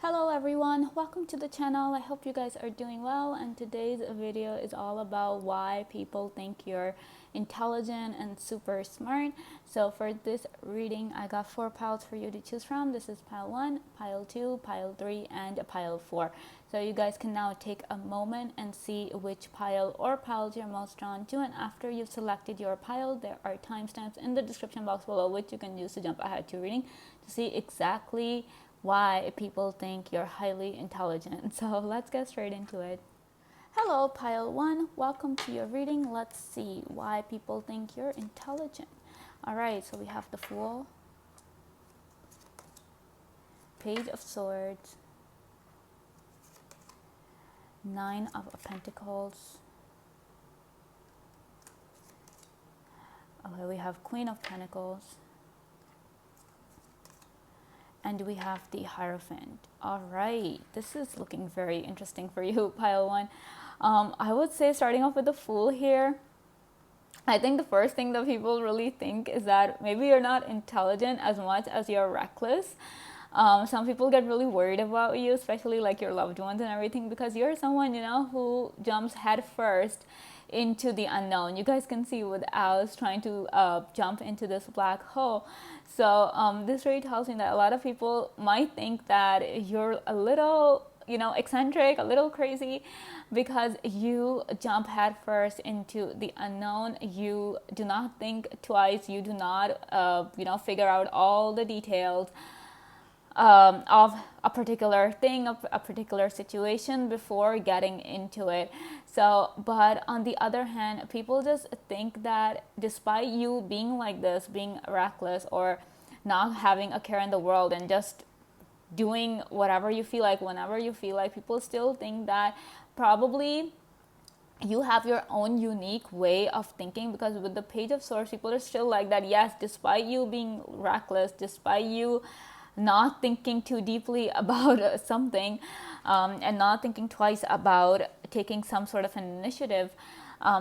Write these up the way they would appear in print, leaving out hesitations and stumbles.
Hello everyone, welcome to the channel. I hope you guys are doing well, and today's video is all about why people think you're intelligent and super smart. So for this reading, I got 4 piles for you to choose from. This is pile 1, pile 2, pile 3, and pile 4. So you guys can now take a moment and see which pile or piles you're most drawn to, and after you've selected your pile, there are timestamps in the description box below which you can use to jump ahead to reading to see exactly why people think you're highly intelligent. So let's get straight into it. Hello, pile 1. Welcome to your reading. Let's see why people think you're intelligent. Alright, so we have the Fool, Page of Swords, 9 of Pentacles. Okay, we have Queen of Pentacles. And we have the Hierophant. All right, this is looking very interesting for you, pile 1. I would say starting off with the Fool here. I think the first thing that people really think is that maybe you're not intelligent as much as you're reckless. Some people get really worried about you, especially like your loved ones and everything, because you're someone, who jumps head first into the unknown. You guys can see with Alice trying to jump into this black hole. So this really tells me that a lot of people might think that you're a little, eccentric, a little crazy, because you jump head first into the unknown. You do not think twice. You do not, figure out all the details of a particular thing, of a particular situation before getting into it. So, but on the other hand, people just think that despite you being like this, being reckless or not having a care in the world and just doing whatever you feel like, whenever you feel like, people still think that probably you have your own unique way of thinking, because with the Page of Swords, people are still like that. Yes, despite you being reckless, despite you not thinking too deeply about something, and not thinking twice about taking some sort of an initiative,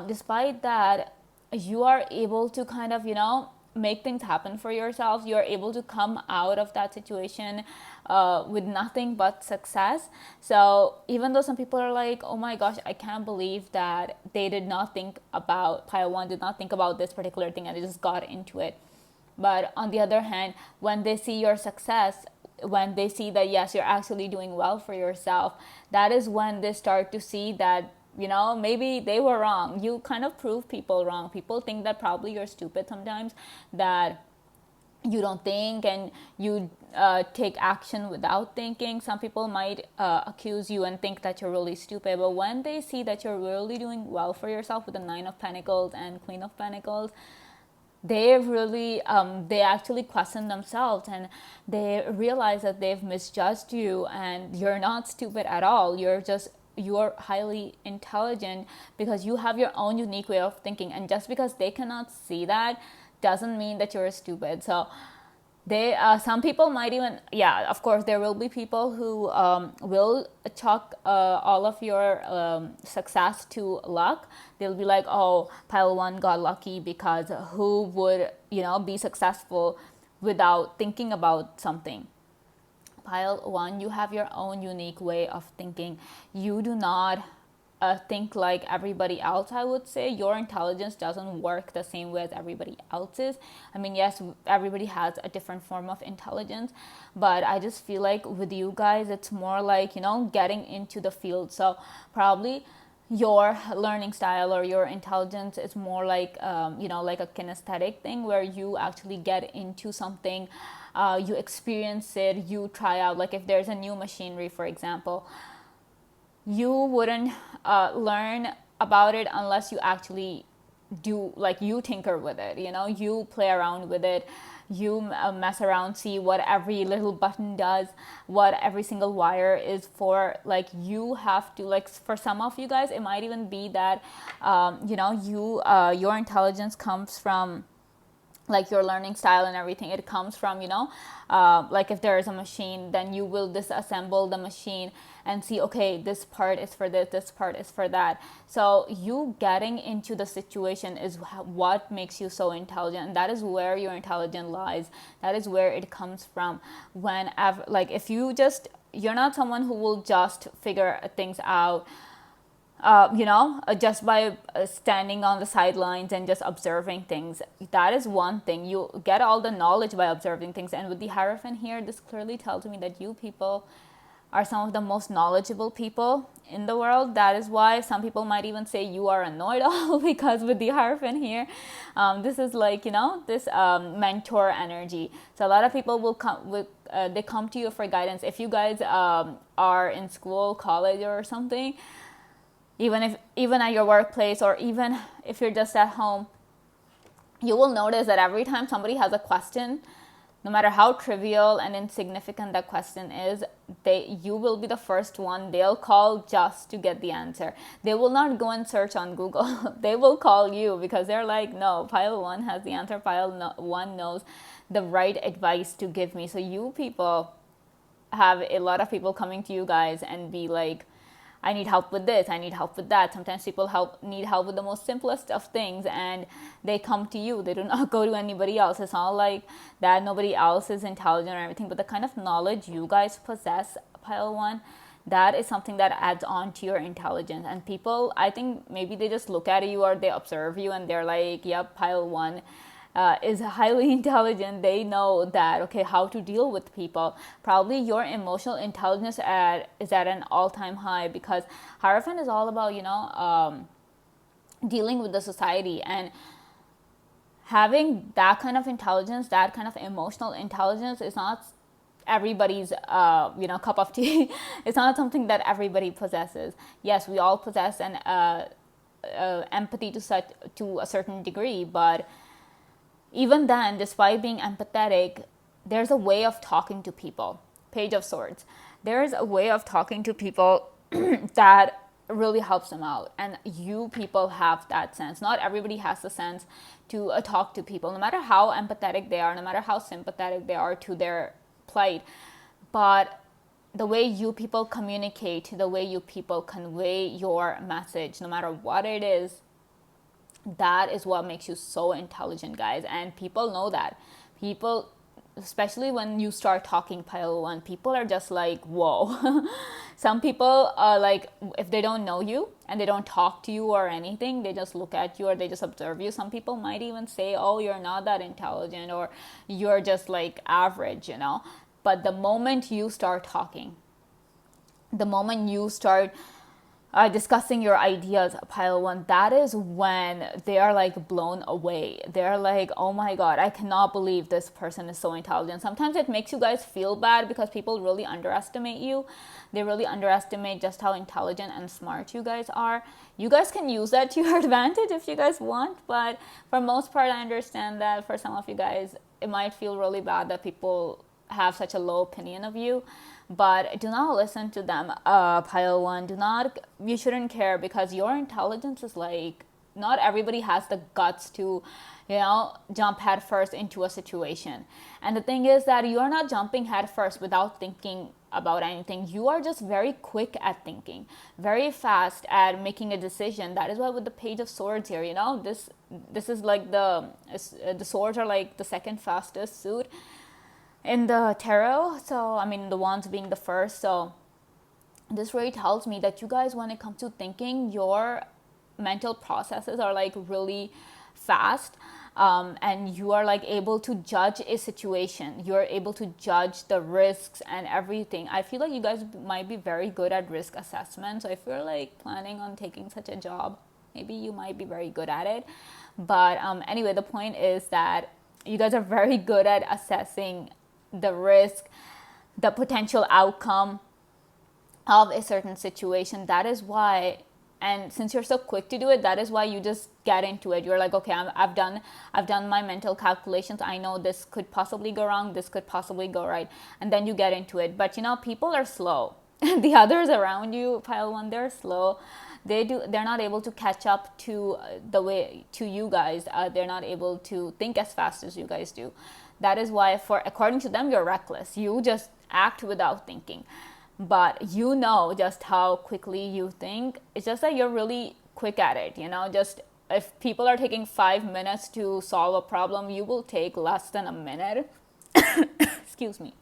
despite that, you are able to kind of, make things happen for yourself. You're able to come out of that situation with nothing but success. So even though some people are like, oh my gosh, I can't believe that they did not think about, pile 1 did not think about this particular thing and they just got into it. But on the other hand, when they see your success, when they see that yes, you're actually doing well for yourself, that is when they start to see that, maybe they were wrong. You kind of prove people wrong. People think that probably you're stupid sometimes, that you don't think and you take action without thinking. Some people might accuse you and think that you're really stupid, but when they see that you're really doing well for yourself with the 9 of Pentacles and Queen of Pentacles, they really they actually question themselves, and they realize that they've misjudged you and you're not stupid at all. You're highly intelligent because you have your own unique way of thinking, and just because they cannot see that doesn't mean that you're stupid. So they some people might even, of course there will be people who will chalk all of your success to luck. They'll be like, oh, pile 1 got lucky, because who would be successful without thinking about something. Pile 1, you have your own unique way of thinking. You do not think like everybody else. I would say your intelligence doesn't work the same way as everybody else's. I mean, yes, everybody has a different form of intelligence, but I just feel like with you guys, it's more like, getting into the field. So probably your learning style or your intelligence is more like, like a kinesthetic thing, where you actually get into something, you experience it, you try out. Like if there's a new machinery, for example, you wouldn't learn about it unless you actually do, like, you tinker with it, you play around with it, you mess around, see what every little button does, what every single wire is for. Like you have to, like, for some of you guys, it might even be that your intelligence comes from, like, your learning style and everything. It comes from, like if there is a machine, then you will disassemble the machine and see, okay, this part is for this part is for that. So you getting into the situation is what makes you so intelligent, and that is where your intelligence lies. That is where it comes from. Whenever, like, if you just you're not someone who will just figure things out, just by standing on the sidelines and just observing things. That is one thing. You get all the knowledge by observing things. And with the Hierophant here, this clearly tells me that you people are some of the most knowledgeable people in the world. That is why some people might even say you are a know-it-all because with the Hierophant here, this is like, this mentor energy. So a lot of people will come with, they come to you for guidance. If you guys are in school, college or something, even at your workplace, or even if you're just at home, you will notice that every time somebody has a question, no matter how trivial and insignificant that question is, you will be the first one they'll call just to get the answer. They will not go and search on Google. They will call you because they're like, no, pile 1 has the answer. Pile 1 knows the right advice to give me. So you people have a lot of people coming to you guys and be like, I need help with this, I need help with that. Sometimes people need help with the most simplest of things and they come to you. They do not go to anybody else. It's not like that nobody else is intelligent or everything, but the kind of knowledge you guys possess, pile 1, that is something that adds on to your intelligence. And people, I think maybe they just look at you or they observe you and they're like, yep, pile 1 is highly intelligent. They know that, okay, how to deal with people. Probably your emotional intelligence is at an all-time high, because Hierophant is all about, dealing with the society, and having that kind of intelligence, that kind of emotional intelligence is not everybody's cup of tea. It's not something that everybody possesses. Yes, we all possess an empathy to a certain degree, but even then, despite being empathetic, there's a way of talking to people. Page of Swords. There's a way of talking to people that really helps them out. And you people have that sense. Not everybody has the sense to talk to people, no matter how empathetic they are, no matter how sympathetic they are to their plight. But the way you people communicate, the way you people convey your message, no matter what it is, that is what makes you so intelligent, guys. And people know that. People, especially when you start talking pile 1, people are just like, whoa. Some people are like, if they don't know you and they don't talk to you or anything, they just look at you or they just observe you. Some people might even say, oh, you're not that intelligent, or you're just like average, But the moment you start talking, the moment you start discussing your ideas, pile 1, that is when they are like blown away. They're like, oh my god, I cannot believe this person is so intelligent. Sometimes it makes you guys feel bad because people really underestimate you. They really underestimate just how intelligent and smart you guys are. You guys can use that to your advantage if you guys want, but for most part, I understand that for some of you guys, it might feel really bad that people have such a low opinion of you. But do not listen to them, pile 1. You shouldn't care, because your intelligence is like, not everybody has the guts to, jump head first into a situation. And the thing is that you are not jumping head first without thinking about anything. You are just very quick at thinking, very fast at making a decision. That is why with the Page of Swords here, this is like the swords are like the second fastest suit in the tarot. So the wands being the first. So this really tells me that you guys, when it comes to thinking, your mental processes are like really fast, and you are like able to judge a situation. You're able to judge the risks and everything. I feel like you guys might be very good at risk assessment. So if you're like planning on taking such a job, maybe you might be very good at it. But anyway, the point is that you guys are very good at assessing the risk, the potential outcome of a certain situation. That is why, and since you're so quick to do it, that is why you just get into it. You're like, okay, I've done my mental calculations. I know this could possibly go wrong, this could possibly go right, and then you get into it. But people are slow. The others around you, pile 1, they're slow. They're not able to catch up to you guys. They're not able to think as fast as you guys do. That is why, according to them, you're reckless. You just act without thinking. But just how quickly you think. It's just that you're really quick at it. Just if people are taking 5 minutes to solve a problem, you will take less than a minute. Excuse me.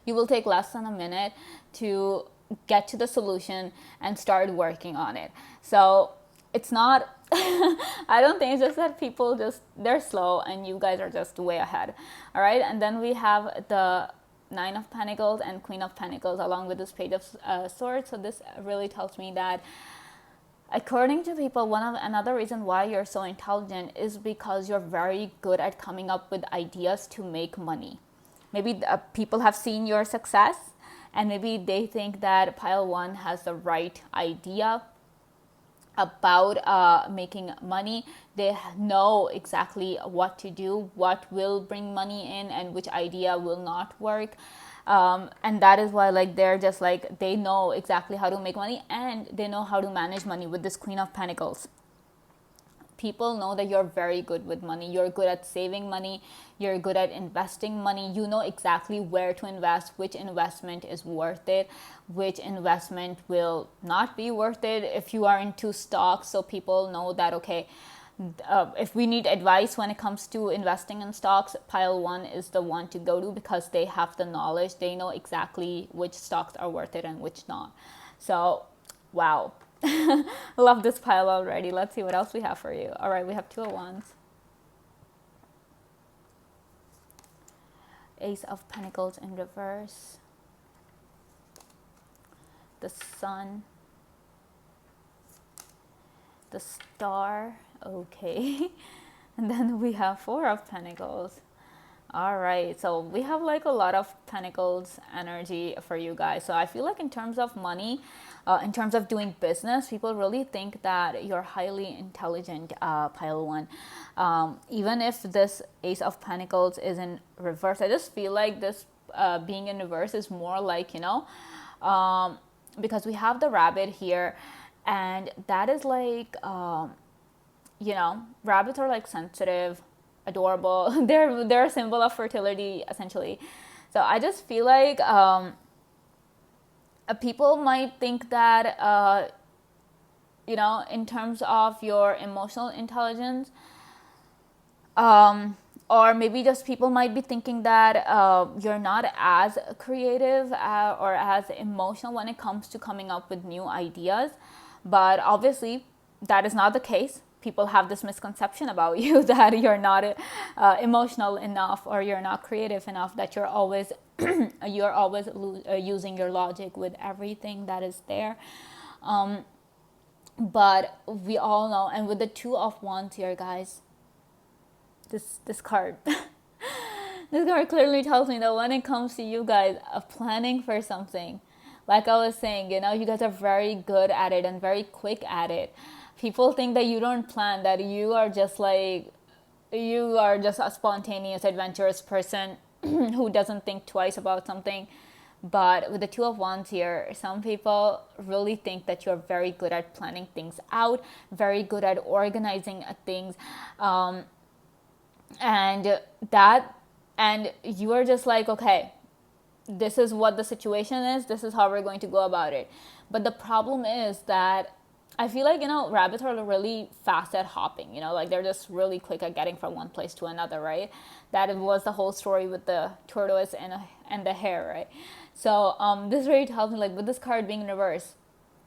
you will take less than a minute to get to the solution and start working on it. So it's not I don't think, it's just that people just, they're slow and you guys are just way ahead. All right, and then we have the Nine of Pentacles and Queen of Pentacles along with this Page of Swords. So this really tells me that, according to people, another reason why you're so intelligent is because you're very good at coming up with ideas to make money. Maybe people have seen your success and maybe they think that pile 1 has the right idea about making money. They know exactly what to do, what will bring money in and which idea will not work. And that is why, like, they're just like, they know exactly how to make money and they know how to manage money with this Queen of Pentacles. People know that you're very good with money. You're good at saving money. You're good at investing money. You know exactly where to invest, which investment is worth it, which investment will not be worth it if you are into stocks. So people know that, okay, if we need advice when it comes to investing in stocks, pile 1 is the one to go to because they have the knowledge. They know exactly which stocks are worth it and which not. So, wow. Love this pile already. Let's see what else we have for you. All right, we have 2 of Wands. Ace of Pentacles in reverse. The Sun. The Star. Okay. And then we have 4 of Pentacles. All right, so we have like a lot of Pentacles energy for you guys. So I feel like in terms of money, in terms of doing business, people really think that you're highly intelligent, pile 1. Even if this Ace of Pentacles is in reverse, I just feel like this being in reverse is more like, you know, because we have the Rabbit here, and that is like, you know, rabbits are like sensitive, adorable. They're a symbol of fertility, essentially. So I just feel like people might think that you know, in terms of your emotional intelligence, or maybe just people might be thinking that you're not as creative or as emotional when it comes to coming up with new ideas. But obviously that is not the case. People have this misconception about you that you're not emotional enough or you're not creative enough, that you're always using your logic with everything that is there. But we all know, and with the 2 of Wands here, guys, this card this card clearly tells me that when it comes to you guys planning for something, like I was saying, you know, you guys are very good at it and very quick at it. People think that you don't plan, that you are just like, you are just a spontaneous, adventurous person who doesn't think twice about something. But with the 2 of Wands here, some people really think that you're very good at planning things out, very good at organizing things, and you are just like, okay, this is what the situation is, this is how we're going to go about it. But the problem is that I feel like, you know, rabbits are really fast at hopping, you know, like they're just really quick at getting from one place to another, right? That was the whole story with the tortoise and the hare, right? So this really tells me, like, with this card being in reverse,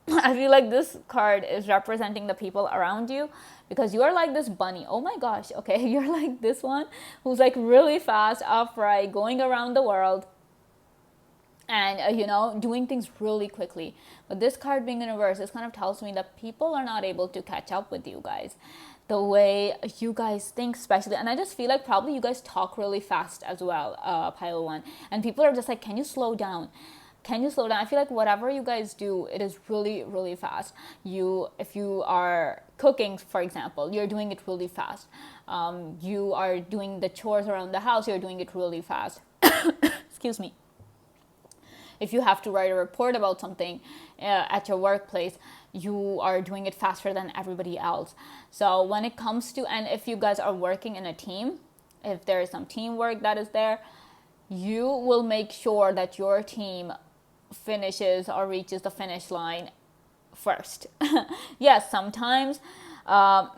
I feel like this card is representing the people around you, because you are like this bunny. Oh my gosh, okay, you're like this one who's like really fast, upright, going around the world, and you know, doing things really quickly. But this card being in reverse, this kind of tells me that people are not able to catch up with you guys the way you guys think, especially. And I just feel like probably you guys talk really fast as well, pile 1, and people are just like, can you slow down, can you slow down? I feel like whatever you guys do, it is really, really fast. If you are cooking, for example, you're doing it really fast. You are doing the chores around the house, you're doing it really fast. Excuse me. If you have to write a report about something at your workplace, you are doing it faster than everybody else. So when it comes to, and if you guys are working in a team, if there is some teamwork that is there, you will make sure that your team finishes or reaches the finish line first. Yes, sometimes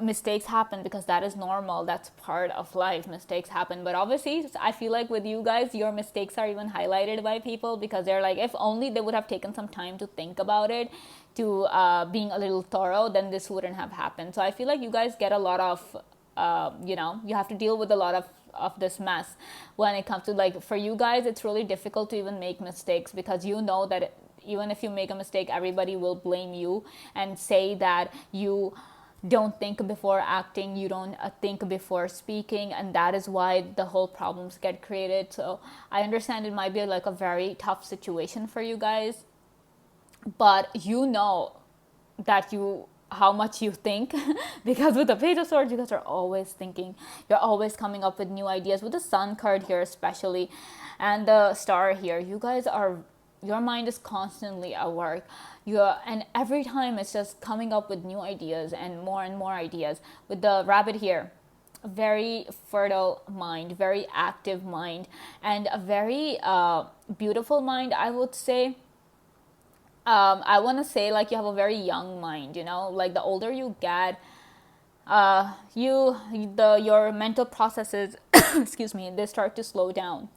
Mistakes happen because that is normal. That's part of life. Mistakes happen. But obviously, I feel like with you guys, your mistakes are even highlighted by people because they're like, if only they would have taken some time to think about it, to being a little thorough, then this wouldn't have happened. So I feel like you guys get a lot of, you have to deal with a lot of this mess when it comes to, like, for you guys, it's really difficult to even make mistakes because you know that even if you make a mistake, everybody will blame you and say that you don't think before acting, you don't think before speaking, and that is why the whole problems get created. So I understand it might be like a very tough situation for you guys, but you know that you how much you think because with the Page of Swords, you guys are always thinking, you're always coming up with new ideas. With the Sun card here especially, and the Star here, you guys are, your mind is constantly at work. And every time it's just coming up with new ideas and more ideas. With the Rabbit here, a very fertile mind, very active mind, and a very beautiful mind, I would say. I want to say, like, you have a very young mind, like the older you get, your mental processes excuse me, they start to slow down.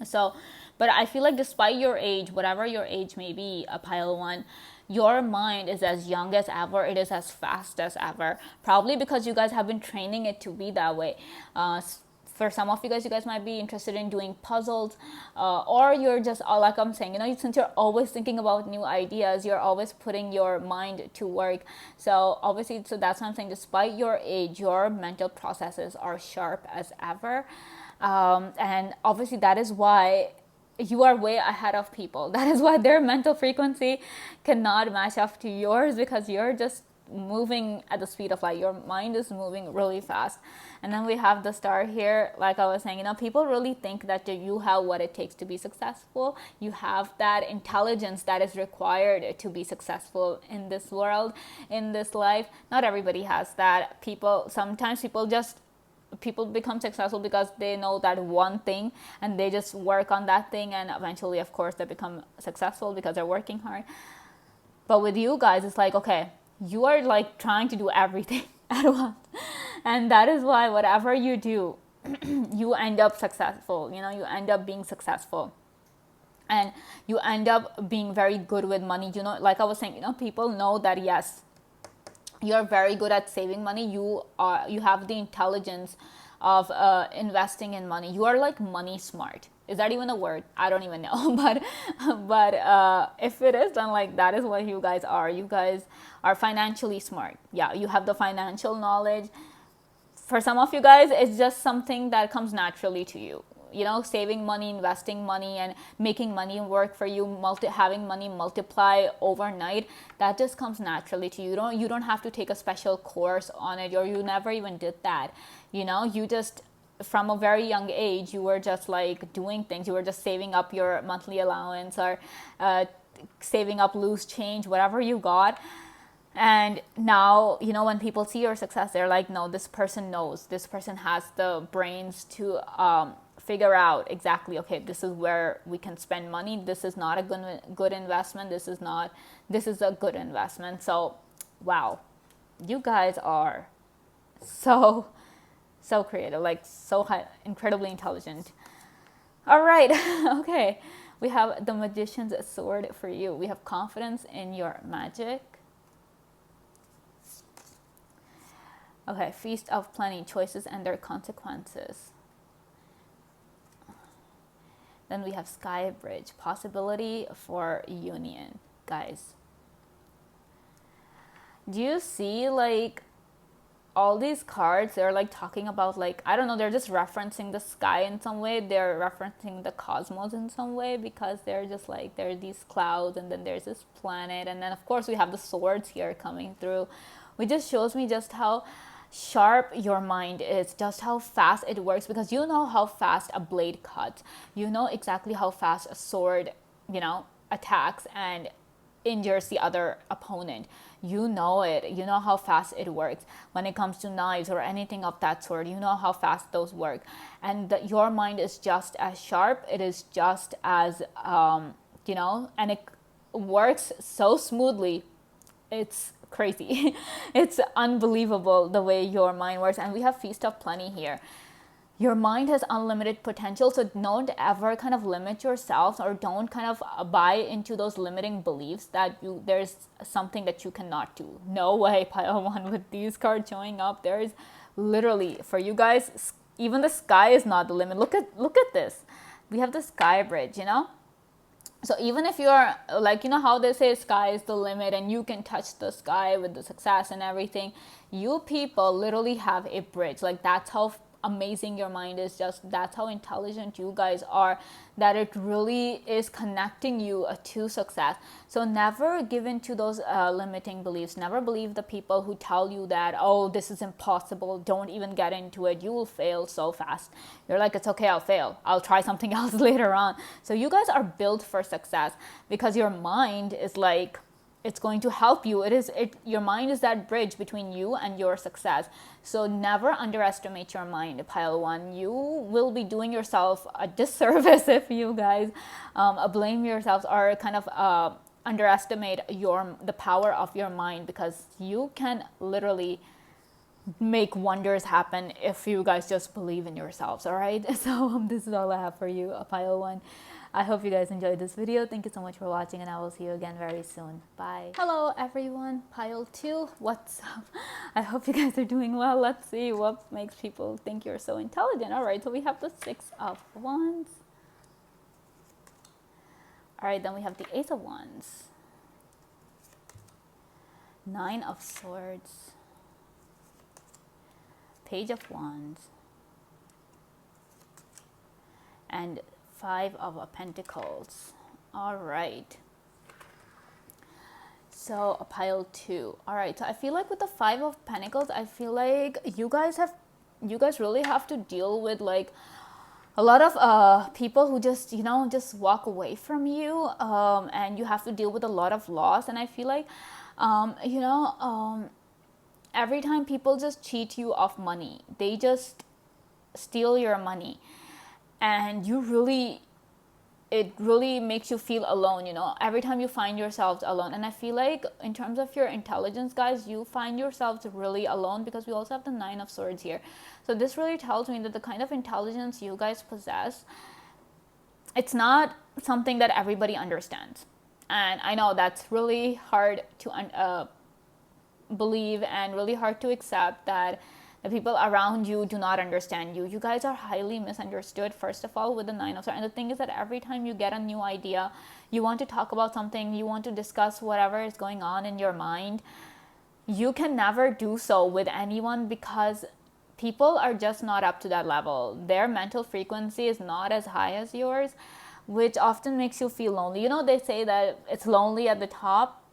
So, but I feel like despite your age, whatever your age may be, a pile one, your mind is as young as ever. It is as fast as ever. Probably because you guys have been training it to be that way. For some of you guys might be interested in doing puzzles, or you're just, like I'm saying, since you're always thinking about new ideas, you're always putting your mind to work. So obviously, so that's what I'm saying. Despite your age, your mental processes are sharp as ever. And obviously that is why you are way ahead of people. That is why their mental frequency cannot match up to yours, because you're just moving at the speed of light. Your mind is moving really fast. And then we have the Star here. Like I was saying, people really think that you have what it takes to be successful. You have that intelligence that is required to be successful in this world, in this life. Not everybody has that. Sometimes people become successful because they know that one thing and they just work on that thing, and eventually, of course, they become successful because they're working hard. But with you guys, it's like, okay, you are like trying to do everything at once, and that is why whatever you do you end up successful. You end up being successful, and you end up being very good with money. Like I was saying, people know that, yes, you're very good at saving money. You have the intelligence of investing in money. You are like money smart. Is that even a word? I don't even know. But if it is, then like that is what you guys are. You guys are financially smart. Yeah, you have the financial knowledge. For some of you guys, it's just something that comes naturally to you. Saving money, investing money, and making money work for you, having money multiply overnight, that just comes naturally to you. You don't have to take a special course on it, or you never even did that. You just, from a very young age, you were just like doing things. You were just saving up your monthly allowance, or saving up loose change, whatever you got. And now, when people see your success, they're like, no, this person knows. This person has the brains to figure out exactly, okay, this is where we can spend money. This is not a good investment. This is a good investment. So, wow, you guys are so creative, like incredibly intelligent. All right, okay. We have the Magician's Sword for you. We have confidence in your magic. Okay, Feast of Plenty, choices and their consequences. Then we have Sky Bridge, possibility for union. Guys, do you see like all these cards? They're like talking about, like, I don't know, they're just referencing the sky in some way. They're referencing the cosmos in some way, because they're just like, there are these clouds, and then there's this planet, and then of course we have the swords here coming through, which just shows me just how sharp your mind is, just how fast it works, because you know how fast a blade cuts. You know exactly how fast a sword, attacks and injures the other opponent. You know it. You know how fast it works. When it comes to knives or anything of that sort, you know how fast those work. And your mind is just as sharp. It is just as, and it works so smoothly. It's crazy. It's unbelievable the way your mind works. And we have Feast of Plenty here. Your mind has unlimited potential, so don't ever kind of limit yourself, or don't kind of buy into those limiting beliefs that there's something that you cannot do. No way, pile one, with these cards showing up, there's literally, for you guys, even the sky is not the limit. Look at this. We have the sky bridge, you know? So even if you're like, you know how they say sky is the limit and you can touch the sky with the success and everything, you people literally have a bridge. Like, that's how amazing your mind is. Just that's how intelligent you guys are, that it really is connecting you to success. So never give in to those limiting beliefs. Never believe the people who tell you that, oh, this is impossible, don't even get into it, you will fail so fast. You're like, it's okay, I'll fail, I'll try something else later on. So you guys are built for success, because your mind is like, it's going to help you. Your mind is that bridge between you and your success. So never underestimate your mind, pile one. You will be doing yourself a disservice if you guys blame yourselves or kind of underestimate the power of your mind, because you can literally make wonders happen if you guys just believe in yourselves. All right. So this is all I have for you, pile one. I hope you guys enjoyed this video. Thank you so much for watching, and I will see you again very soon. Bye. Hello everyone, pile 2. What's up? I hope you guys are doing well. Let's see what makes people think you're so intelligent. All right, so we have the 6 of Wands. All right, then we have the Ace of Wands, 9 of Swords, Page of Wands, and 5 of Pentacles. All right, so a pile 2. All right, so I feel like with the 5 of Pentacles, I feel like you guys really have to deal with like a lot of people who just walk away from you, and you have to deal with a lot of loss. And I feel like every time people just cheat you of money, they just steal your money, and it really makes you feel alone, every time you find yourselves alone. And I feel like in terms of your intelligence, guys, you find yourselves really alone, because we also have the 9 of Swords here. So this really tells me that the kind of intelligence you guys possess, it's not something that everybody understands. And I know that's really hard to believe, and really hard to accept, that the people around you do not understand you. You guys are highly misunderstood, first of all, with the 9 of Swords. And the thing is that every time you get a new idea, you want to talk about something, you want to discuss whatever is going on in your mind, you can never do so with anyone, because people are just not up to that level. Their mental frequency is not as high as yours, which often makes you feel lonely. They say that it's lonely at the top.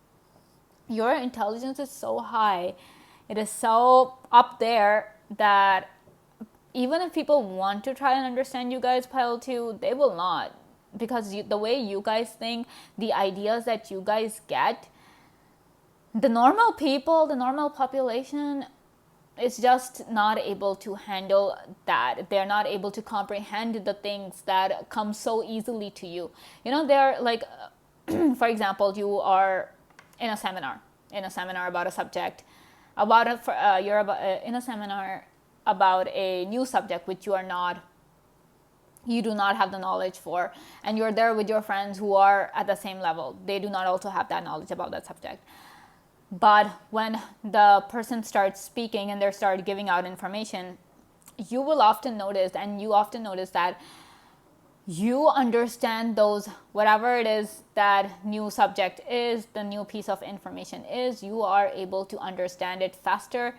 Your intelligence is so high, it is so up there, that even if people want to try and understand you guys, pile 2, they will not, because the way you guys think, the ideas that you guys get, the normal people, the normal population is just not able to handle that. They're not able to comprehend the things that come so easily to you. They're like, for example, you are in a seminar about a subject, you're in a seminar about a new subject which you do not have the knowledge for, and you're there with your friends who are at the same level. They do not also have that knowledge about that subject. But when the person starts speaking and they start giving out information, you will often notice, that you understand those, whatever it is that new subject is, the new piece of information is, you are able to understand it faster,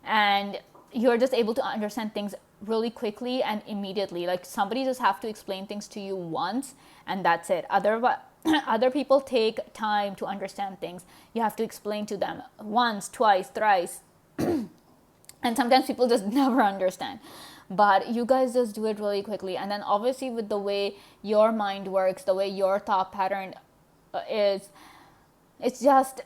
and you're just able to understand things really quickly and immediately. Like, somebody just have to explain things to you once, and that's it. Other people take time to understand things. You have to explain to them once, twice, thrice, and sometimes people just never understand. But you guys just do it really quickly. And then obviously with the way your mind works, the way your thought pattern is, it's just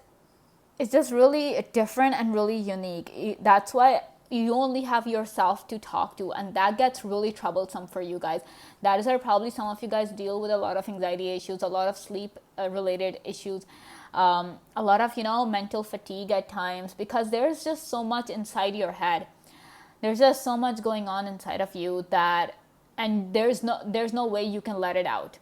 really different and really unique. That's why you only have yourself to talk to, and that gets really troublesome for you guys. That is why probably some of you guys deal with a lot of anxiety issues, a lot of sleep related issues, a lot of mental fatigue at times, because there's just so much inside your head. There's just so much going on inside of you that, and there's no way you can let it out,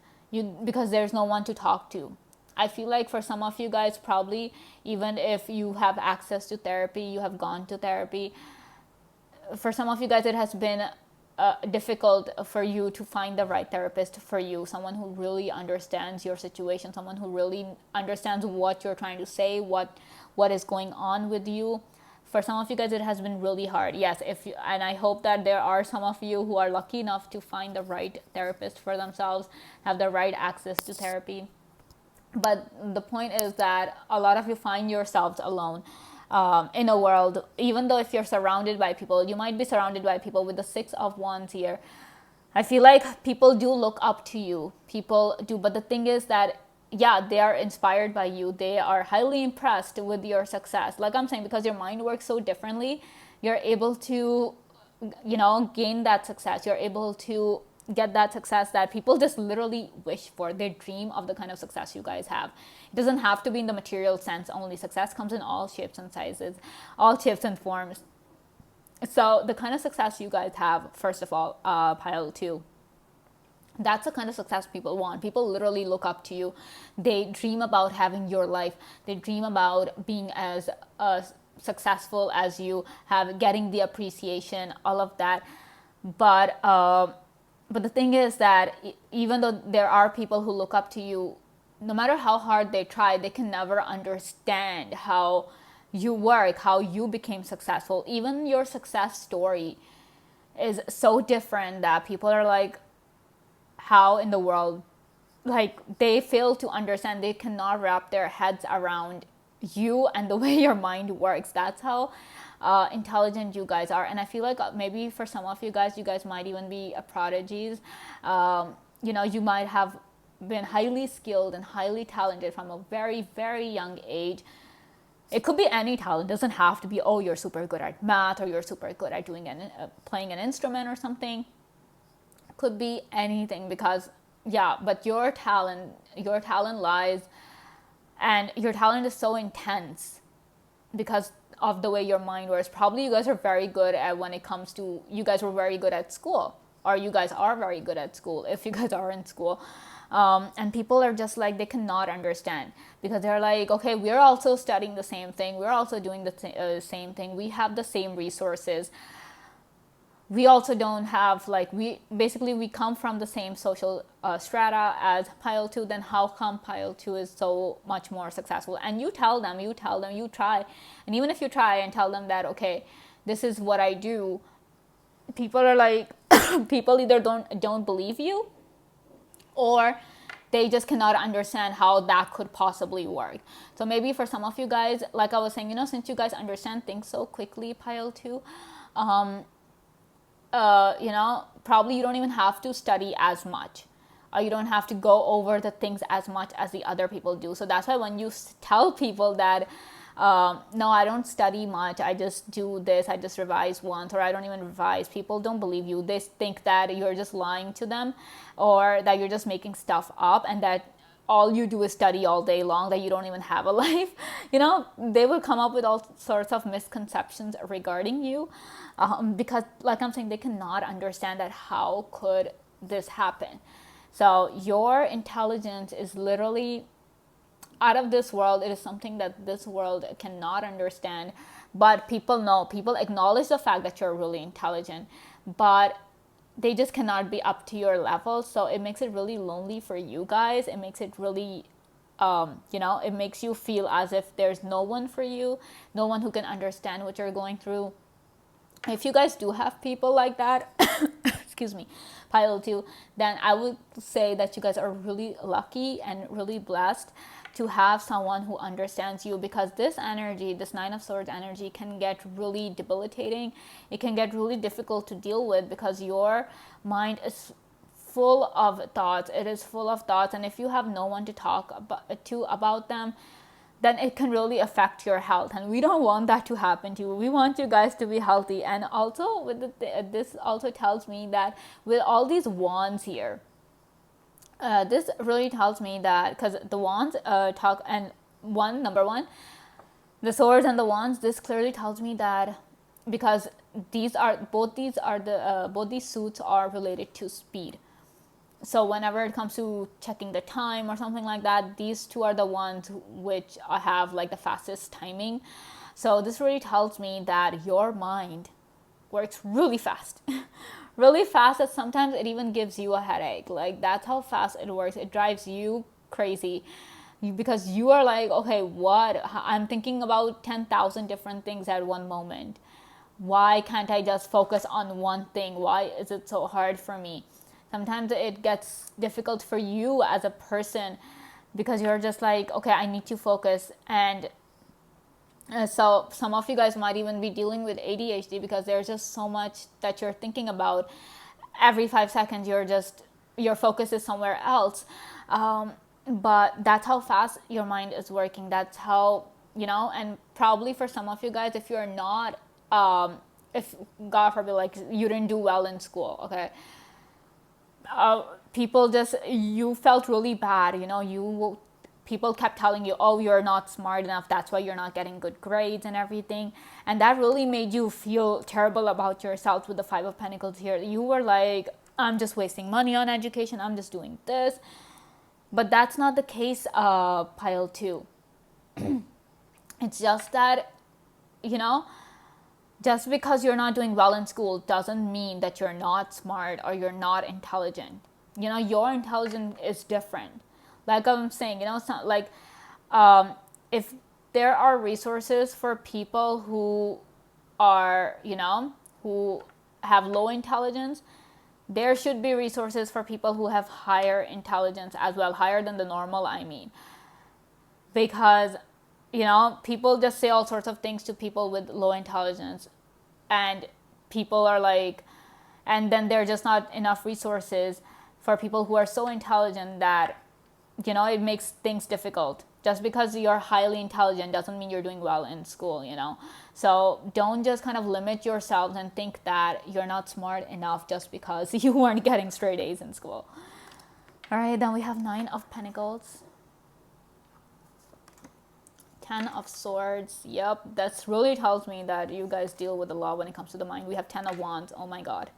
because there's no one to talk to. I feel like for some of you guys, probably even if you have access to therapy, you have gone to therapy, for some of you guys it has been difficult for you to find the right therapist for you, someone who really understands your situation, someone who really understands what you're trying to say, what is going on with you. For some of you guys it has been really hard. Yes, if you, and I hope that there are some of you who are lucky enough to find the right therapist for themselves, have the right access to therapy. But the point is that a lot of you find yourselves alone in a world. Even though if you're surrounded by people, you might be surrounded by people with the 6 of Wands here. I feel like people do look up to you. People do. But the thing is that, yeah, they are inspired by you. They are highly impressed with your success. Like I'm saying, because your mind works so differently, you're able to, gain that success. You're able to get that success that people just literally wish for. They dream of the kind of success you guys have. It doesn't have to be in the material sense only. Success comes in all shapes and sizes, all shapes and forms. So the kind of success you guys have, first of all, pile 2, that's the kind of success people want. People literally look up to you. They dream about having your life. They dream about being as successful as you have, getting the appreciation, all of that. But the thing is that even though there are people who look up to you, no matter how hard they try, they can never understand how you work, how you became successful. Even your success story is so different that people are like, how in the world, like, they fail to understand. They cannot wrap their heads around you and the way your mind works. That's how intelligent you guys are. And I feel like maybe for some of you guys might even be prodigies. You might have been highly skilled and highly talented from a very, very young age. It could be any talent. It doesn't have to be, oh, you're super good at math, or you're super good at playing an instrument or something. It could be anything, because but your talent lies, and your talent is so intense because of the way your mind works. Probably you guys are very good at, when it comes to, you guys were very good at school, or you guys are very good at school if you guys are in school. And people are just like, they cannot understand, because they're like, okay, we're also studying the same thing. We're also doing the same thing. We have the same resources. We also don't have, like, we come from the same social strata as pile 2. Then how come pile 2 is so much more successful? And you tell them, you try. And even if you try and tell them that, okay, this is what I do, people are like, people either don't believe you, or they just cannot understand how that could possibly work. So maybe for some of you guys, like I was saying, since you guys understand things so quickly, pile 2, probably you don't even have to study as much, or you don't have to go over the things as much as the other people do. So that's why when you tell people that, no, I don't study much, I just do this, I just revise once, or I don't even revise, people don't believe you. They think that you're just lying to them, or that you're just making stuff up, and that all you do is study all day long, that you don't even have a life. They will come up with all sorts of misconceptions regarding you, because, like I'm saying, they cannot understand that how could this happen. So your intelligence is literally out of this world. It is something that this world cannot understand, but people acknowledge the fact that you're really intelligent, but they just cannot be up to your level. So it makes it really lonely for you guys. It makes it really, it makes you feel as if there's no one for you, no one who can understand what you're going through. If you guys do have people like that, excuse me, pile 2, then I would say that you guys are really lucky and really blessed to have someone who understands you, because this energy, this 9 of Swords energy, can get really debilitating. It can get really difficult to deal with, because your mind is full of thoughts. It is full of thoughts, and if you have no one to talk about them, then it can really affect your health, and we don't want that to happen to you. We want you guys to be healthy. And also with this also tells me that with all these wands here, this really tells me that, because the wands talk, and number one, the swords and the wands, this clearly tells me that, because both these suits are related to speed. So whenever it comes to checking the time or something like that, these two are the ones which have like the fastest timing. So this really tells me that your mind works really fast. Really fast, that sometimes it even gives you a headache. Like, that's how fast it works. It drives you crazy, because you are like, okay, what? I'm thinking about 10,000 different things at one moment. Why can't I just focus on one thing? Why is it so hard for me? Sometimes it gets difficult for you as a person, because you're just like, okay, I need to focus. And so some of you guys might even be dealing with ADHD, because there's just so much that you're thinking about. Every 5 seconds, your focus is somewhere else. But that's how fast your mind is working. That's how, and probably for some of you guys, if you're not, if God forbid, like, you didn't do well in school, okay, you felt really bad, people kept telling you, oh, you're not smart enough, that's why you're not getting good grades and everything, and that really made you feel terrible about yourself. With the Five of Pentacles here, you were like, I'm just wasting money on education, I'm just doing this. But that's not the case, pile 2. It's just that, just because you're not doing well in school doesn't mean that you're not smart or you're not intelligent. Your intelligence is different. Like I'm saying, it's not like, if there are resources for people who are, who have low intelligence, there should be resources for people who have higher intelligence as well, higher than the normal, I mean. Because, people just say all sorts of things to people with low intelligence, and people are like, and then there are just not enough resources for people who are so intelligent that, it makes things difficult. Just because you're highly intelligent doesn't mean you're doing well in school, So don't just kind of limit yourselves and think that you're not smart enough just because you weren't getting straight A's in school. All right, then we have 9 of Pentacles. 10 of Swords. Yep, that really tells me that you guys deal with a lot when it comes to the mind. We have 10 of Wands. Oh my God.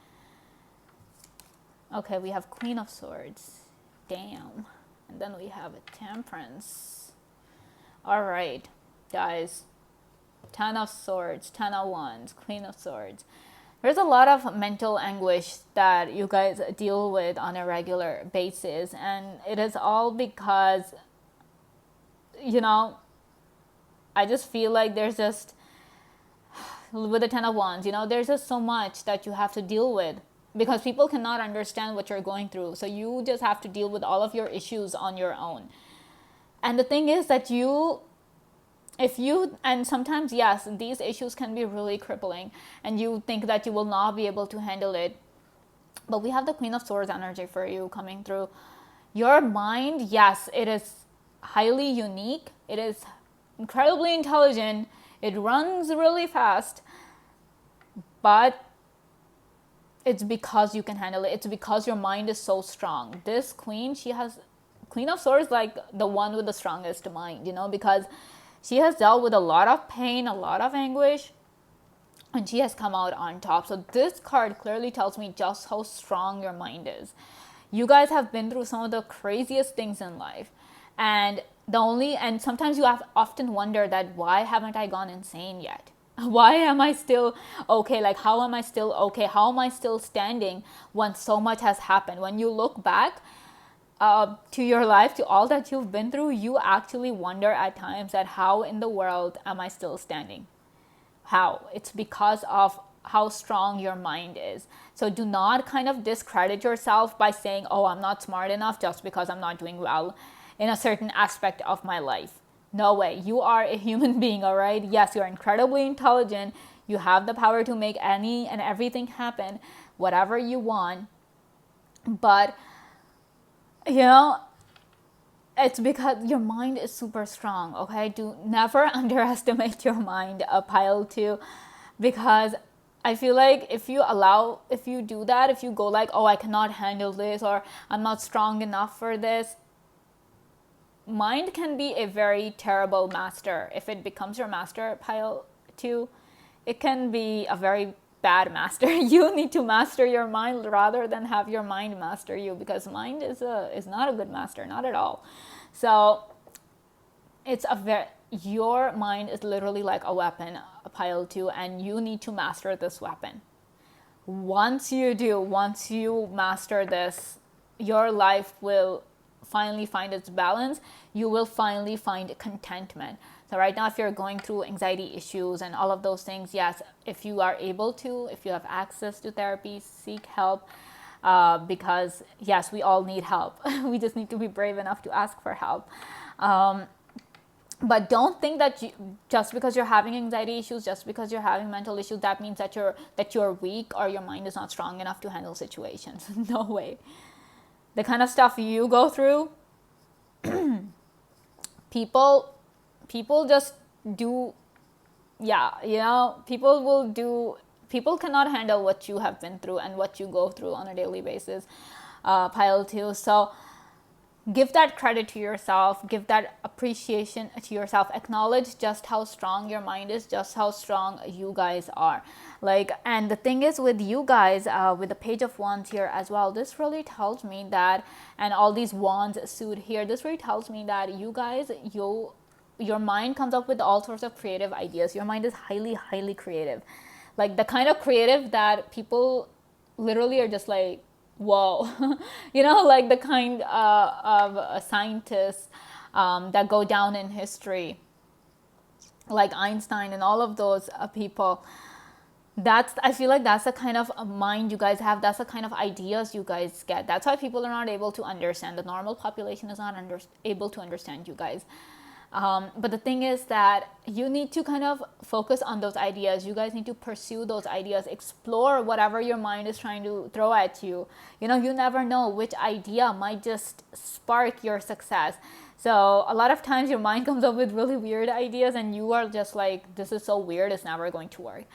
Okay, we have Queen of Swords. Damn. And then we have a Temperance. All right, guys. 10 of Swords, 10 of Wands, Queen of Swords. There's a lot of mental anguish that you guys deal with on a regular basis. And it is all because, I just feel like there's just, with the 10 of Wands, there's just so much that you have to deal with, because people cannot understand what you're going through. So you just have to deal with all of your issues on your own. And the thing is that and sometimes, yes, these issues can be really crippling, and you think that you will not be able to handle it. But we have the Queen of Swords energy for you coming through. Your mind, yes, it is highly unique. It is incredibly intelligent. It runs really fast. But it's because you can handle it. It's because your mind is so strong. This queen, Queen of Swords, like the one with the strongest mind, because she has dealt with a lot of pain, a lot of anguish, and she has come out on top. So this card clearly tells me just how strong your mind is. You guys have been through some of the craziest things in life. And sometimes you have often wondered that, why haven't I gone insane yet? Why am I still okay? Like, how am I still okay? How am I still standing when so much has happened? When you look back to your life, to all that you've been through, you actually wonder at times that, how in the world am I still standing? How? It's because of how strong your mind is. So do not kind of discredit yourself by saying, oh, I'm not smart enough just because I'm not doing well in a certain aspect of my life. No way. You are a human being, all right? Yes, you're incredibly intelligent. You have the power to make any and everything happen, whatever you want. But, it's because your mind is super strong. Okay, do never underestimate your mind, a pile 2, because I feel like if you do that, if you go like, oh, I cannot handle this, or I'm not strong enough for this, mind can be a very terrible master. If it becomes your master, pile 2, it can be a very bad master. You need to master your mind rather than have your mind master you, because mind is not a good master, not at all. So it's a very, your mind is literally like a weapon, a pile 2, and you need to master this weapon. Once you master this, your life will finally find its balance. You will finally find contentment. So right now, if you're going through anxiety issues and all of those things, yes, if you are able to, if you have access to therapy, seek help. Because yes, we all need help. We just need to be brave enough to ask for help. But don't think that just because you're having anxiety issues, just because you're having mental issues, that means that you're weak or your mind is not strong enough to handle situations. No way. The kind of stuff you go through, people just do. Yeah, people cannot handle what you have been through and what you go through on a daily basis, pile 2. So give that credit to yourself, give that appreciation to yourself, acknowledge just how strong your mind is, just how strong you guys are. Like, and the thing is with you guys, with the Page of Wands here as well, this really tells me that, and all these wands suit here, this really tells me that you guys, your mind comes up with all sorts of creative ideas. Your mind is highly, highly creative. Like the kind of creative that people literally are just like, whoa. Like the kind of scientists that go down in history, like Einstein and all of those people. I feel like that's the kind of mind you guys have. That's the kind of ideas you guys get. That's why people are not able to understand. The normal population is not able to understand you guys. But the thing is that you need to kind of focus on those ideas. You guys need to pursue those ideas, explore whatever your mind is trying to throw at you. You never know which idea might just spark your success. So a lot of times your mind comes up with really weird ideas and you are just like, this is so weird, it's never going to work.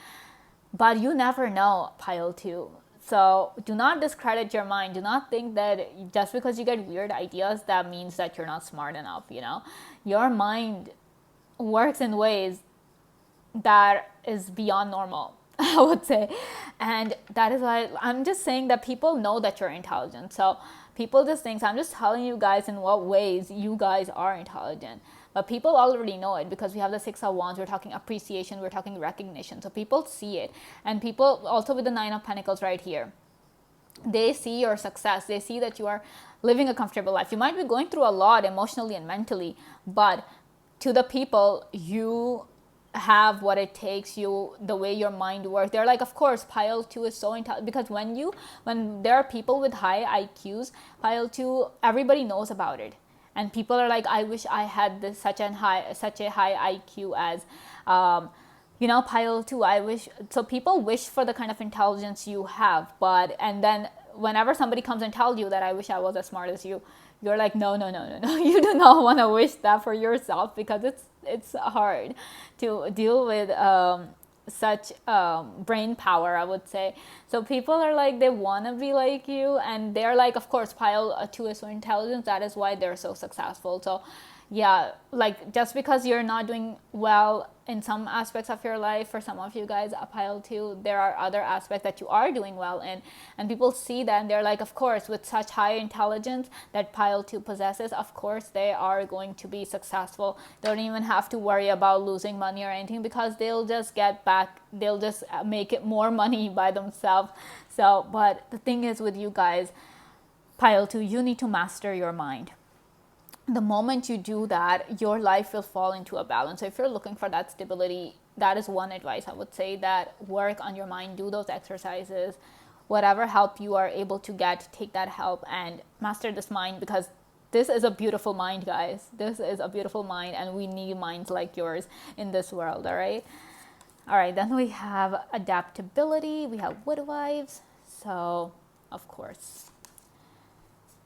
But you never know, pile 2. So do not discredit your mind. Do not think that just because you get weird ideas, that means that you're not smart enough, Your mind works in ways that is beyond normal, I would say. And that is why I'm just saying that people know that you're intelligent. So people just think, I'm just telling you guys in what ways you guys are intelligent. But people already know it because we have the Six of Wands. We're talking appreciation. We're talking recognition. So people see it. And people also with the Nine of Pentacles right here, they see your success. They see that you are living a comfortable life. You might be going through a lot emotionally and mentally, but to the people, you have what it takes, the way your mind works. They're like, of course, pile 2 is so intelligent, because when there are people with high IQs, pile 2, everybody knows about it. And people are like, I wish I had such a high IQ as, pile 2. I wish. So people wish for the kind of intelligence you have, and then whenever somebody comes and tells you that I wish I was as smart as you, you're like, no. You do not want to wish that for yourself, because it's hard to deal with such brain power, I would say. So people are like, they want to be like you, and they're like, of course, pile 2 is so intelligent, that is why they're so successful. So yeah, like just because you're not doing well in some aspects of your life, for some of you guys, a pile 2, there are other aspects that you are doing well in, and people see that and they're like, of course, with such high intelligence that pile 2 possesses, of course they are going to be successful. They don't even have to worry about losing money or anything, because they'll just make it more money by themselves. So, but the thing is with you guys, pile 2, you need to master your mind. The moment you do that, your life will fall into a balance. So if you're looking for that stability, that is one advice I would say, that work on your mind, do those exercises, whatever help you are able to get, take that help and master this mind, because this is a beautiful mind, guys. This is a beautiful mind, and we need minds like yours in this world, all right? All right, then we have adaptability. We have Woodwives. So, of course.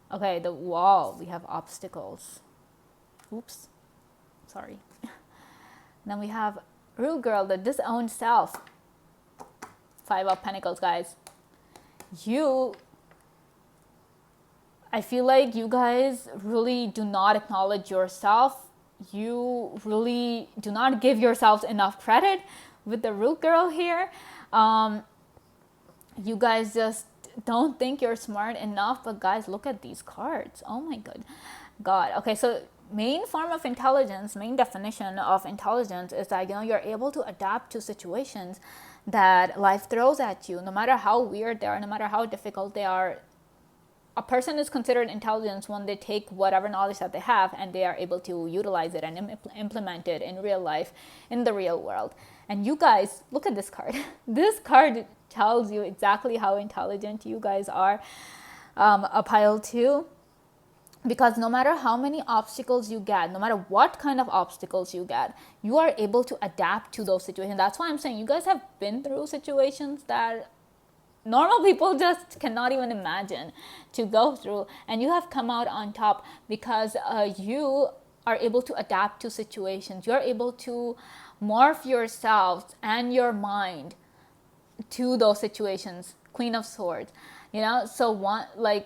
Okay, the Wall, we have obstacles. Oops, sorry. Then we have Rude Girl, the disowned self. 5 of Pentacles, guys. I feel like you guys really do not acknowledge yourself. You really do not give yourselves enough credit with the Rude Girl here. You guys just don't think you're smart enough. But guys, look at these cards. Oh my God. Okay, so main form of intelligence, main definition of intelligence is that, you're able to adapt to situations that life throws at you, no matter how weird they are, no matter how difficult they are. A person is considered intelligent when they take whatever knowledge that they have and they are able to utilize it and implement it in real life, in the real world. And you guys, look at this card. This card tells you exactly how intelligent you guys are, a pile 2. Because no matter how many obstacles you get, no matter what kind of obstacles you get, you are able to adapt to those situations. That's why I'm saying you guys have been through situations that normal people just cannot even imagine to go through. And you have come out on top because you are able to adapt to situations. You're able to morph yourselves and your mind to those situations. Queen of Swords. So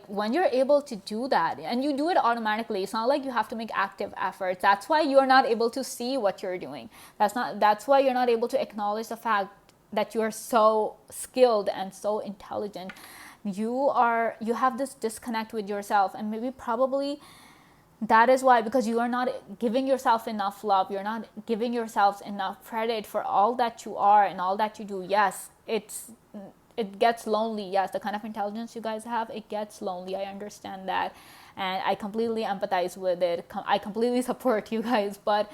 when you're able to do that, and you do it automatically, it's not like you have to make active efforts. That's why you're not able to see what you're doing. That's why you're not able to acknowledge the fact that you're so skilled and so intelligent. You have this disconnect with yourself, and maybe probably that is why, because you are not giving yourself enough love. You're not giving yourselves enough credit for all that you are and all that you do. Yes, it gets lonely. Yes, the kind of intelligence you guys have, it gets lonely. I understand that, and I completely empathize with it. I completely support you guys, but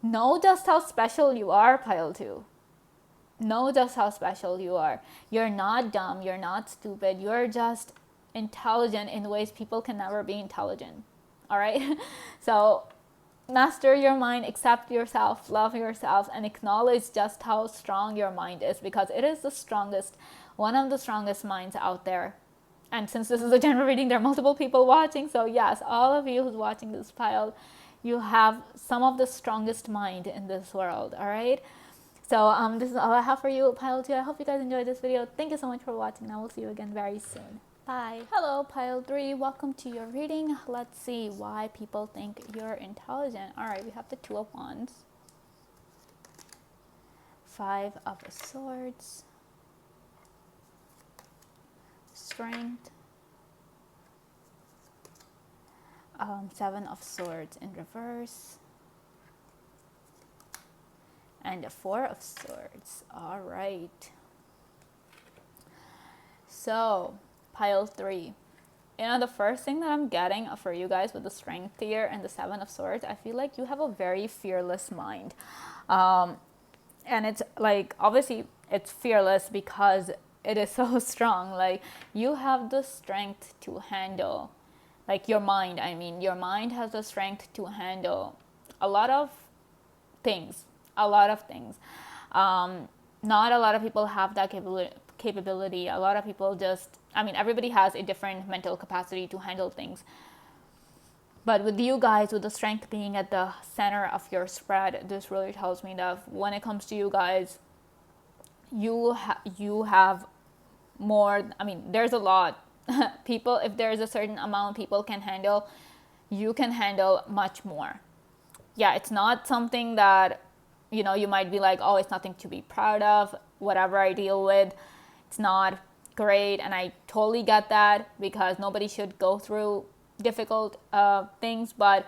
know just how special you are, pile 2. Know just how special you are. You're not dumb. You're not stupid. You're just intelligent in ways people can never be intelligent. All right? So master your mind, accept yourself, love yourself, and acknowledge just how strong your mind is, because it is the strongest, one of the strongest minds out there. And since this is a general reading, there are multiple people watching. So yes, all of you who's watching this pile, you have some of the strongest mind in this world. All right? So this is all I have for you, pile 2. I hope you guys enjoyed this video. Thank you so much for watching, and I will see you again very soon. Bye. Hello, pile 3. Welcome to your reading. Let's see why people think you're intelligent. All right, we have the 2 of Wands, 5 of Swords, Strength, 7 of Swords in reverse, and the 4 of Swords. All right. So pile 3, the first thing that I'm getting for you guys with the Strength here and the 7 of Swords, I feel like you have a very fearless mind. And it's like, obviously it's fearless because it is so strong. Like, you have the strength to handle, like your mind has the strength to handle a lot of things. Not a lot of people have that capability. A lot of people everybody has a different mental capacity to handle things. But with you guys, with the strength being at the center of your spread, this really tells me that when it comes to you guys, you have more. There's a lot. People, if there's a certain amount people can handle, you can handle much more. Yeah, it's not something that, you might be like, oh, it's nothing to be proud of. Whatever I deal with, it's not great. And I totally get that, because nobody should go through difficult things. But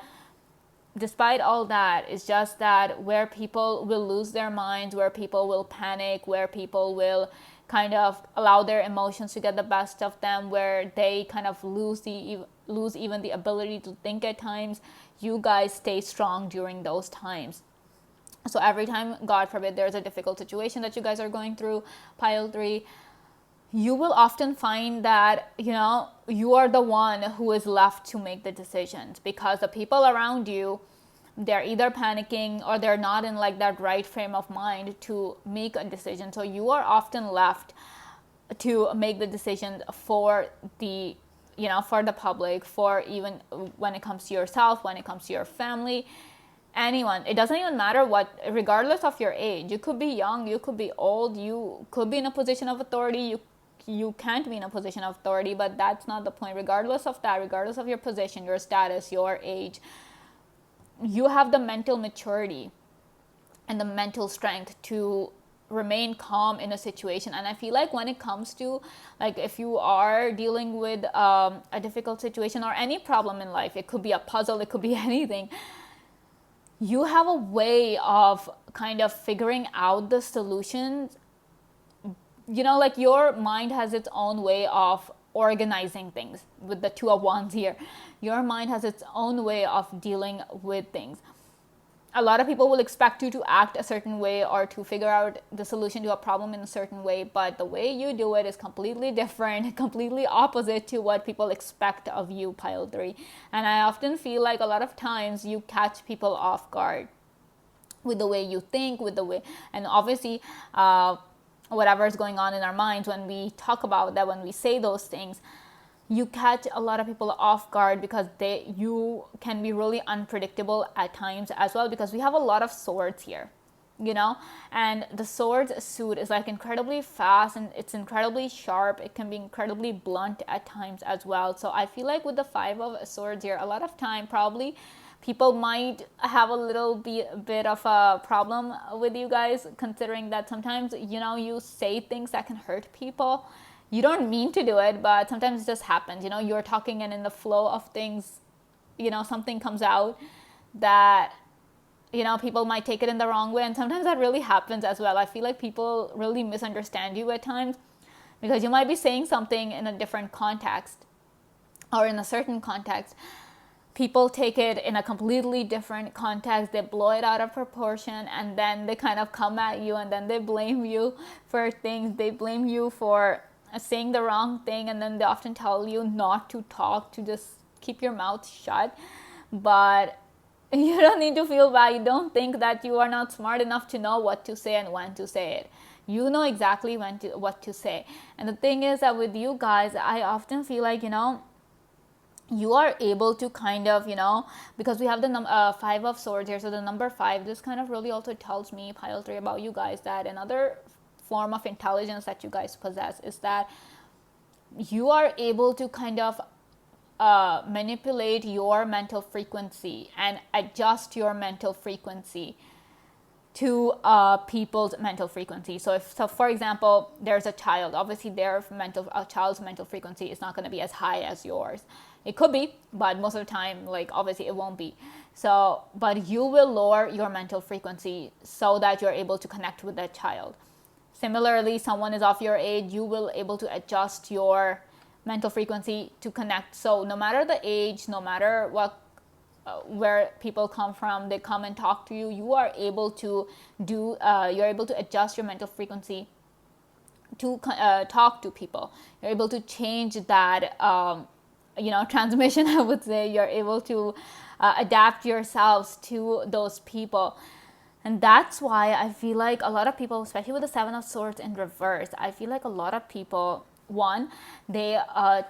despite all that, it's just that where people will lose their minds, where people will panic, where people will kind of allow their emotions to get the best of them, where they kind of lose even the ability to think at times, you guys stay strong during those times. So every time, God forbid, there's a difficult situation that you guys are going through, pile 3, you will often find that, you are the one who is left to make the decisions, because the people around you, they're either panicking or they're not in like that right frame of mind to make a decision. So you are often left to make the decision for the for the public, for even when it comes to yourself, when it comes to your family, anyone. It doesn't even matter regardless of your age. You could be young, you could be old, you could be in a position of authority, you can't be in a position of authority, but that's not the point. Regardless of that, regardless of your position, your status, your age, you have the mental maturity and the mental strength to remain calm in a situation. And I feel like when it comes to, like, if you are dealing with a difficult situation or any problem in life, it could be a puzzle, it could be anything, you have a way of kind of figuring out the solutions. Like, your mind has its own way of organizing things. With the Two of Wands here, your mind has its own way of dealing with things. A lot of people will expect you to act a certain way or to figure out the solution to a problem in a certain way, but the way you do it is completely different, completely opposite to what people expect of you, pile 3. And I often feel like a lot of times you catch people off guard with the way you think, with the way, and obviously whatever is going on in our minds when we talk about that, when we say those things, you catch a lot of people off guard because you can be really unpredictable at times as well, because we have a lot of swords here, and the swords suit is like incredibly fast and it's incredibly sharp. It can be incredibly blunt at times as well. So I feel like with the 5 of swords here, a lot of time probably people might have a little bit of a problem with you guys, considering that sometimes, you say things that can hurt people. You don't mean to do it, but sometimes it just happens. You're talking and in the flow of things, something comes out that, people might take it in the wrong way. And sometimes that really happens as well. I feel like people really misunderstand you at times because you might be saying something in a different context or in a certain context. People take it in a completely different context. They blow it out of proportion, and then they kind of come at you, and then they blame you for things. They blame you for saying the wrong thing, and then they often tell you not to talk, to just keep your mouth shut. But you don't need to feel bad. You don't think that you are not smart enough to know what to say and when to say it. You know exactly what to say. And the thing is that with you guys, I often feel like, you are able to kind of, because we have the 5 of swords here, so the number 5, this kind of really also tells me, pile 3, about you guys, that another form of intelligence that you guys possess is that you are able to kind of manipulate your mental frequency and adjust your mental frequency to people's mental frequency. So for example, there's a child, obviously a child's mental frequency is not going to be as high as yours. It could be, but most of the time, like, obviously it won't be. So, but you will lower your mental frequency so that you're able to connect with that child. Similarly, someone is of your age, you will able to adjust your mental frequency to connect. So no matter the age, no matter what, where people come from, they come and talk to you, you are able to you're able to adjust your mental frequency to talk to people. You're able to change that, transmission, I would say. You're able to adapt yourselves to those people. And that's why I feel like a lot of people, especially with the 7 of Swords in reverse, I feel like a lot of people, one, they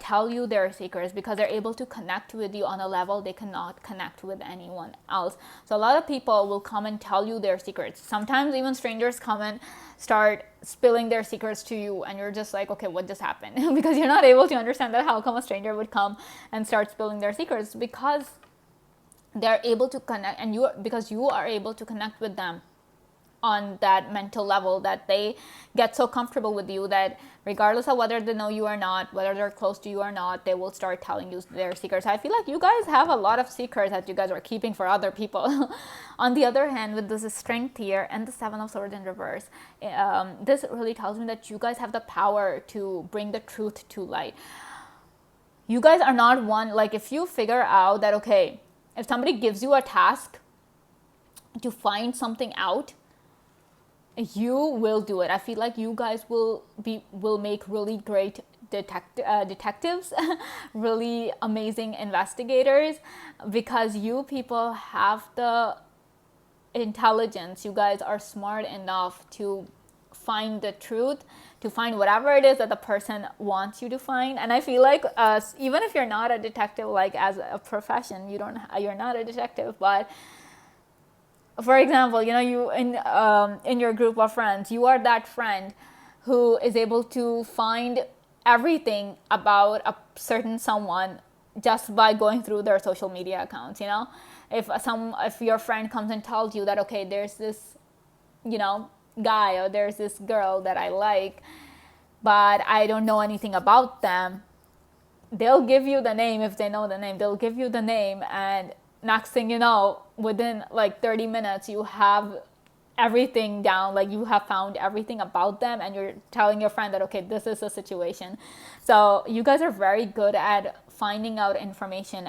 tell you their secrets because they're able to connect with you on a level they cannot connect with anyone else. So a lot of people will come and tell you their secrets. Sometimes even strangers come and start spilling their secrets to you, and you're just like, okay, what just happened? Because you're not able to understand that. How come a stranger would come and start spilling their secrets? Because they're able to connect, and because you are able to connect with them on that mental level, that they get so comfortable with you that regardless of whether they know you or not, whether they're close to you or not, they will start telling you their secrets. I feel like you guys have a lot of secrets that you guys are keeping for other people. On the other hand, with this strength here and the 7 of Swords in reverse, this really tells me that you guys have the power to bring the truth to light. You guys are not one, like, if you figure out that, okay, if somebody gives you a task to find something out, you will do it. I feel like you guys will make really great detectives, really amazing investigators, because you people have the intelligence. You guys are smart enough to find the truth, to find whatever it is that the person wants you to find. And I feel like even if you're not a detective, like as a profession, you're not a detective, but for example, you in your group of friends, you are that friend who is able to find everything about a certain someone just by going through their social media accounts. If your friend comes and tells you that, okay, there's this guy or there's this girl that I like, but I don't know anything about them, they'll give you the name. If they know the name, they'll give you the name, and next thing you know, within like 30 minutes, you have everything down. Like, you have found everything about them, and you're telling your friend that, okay, this is the situation. So you guys are very good at finding out information,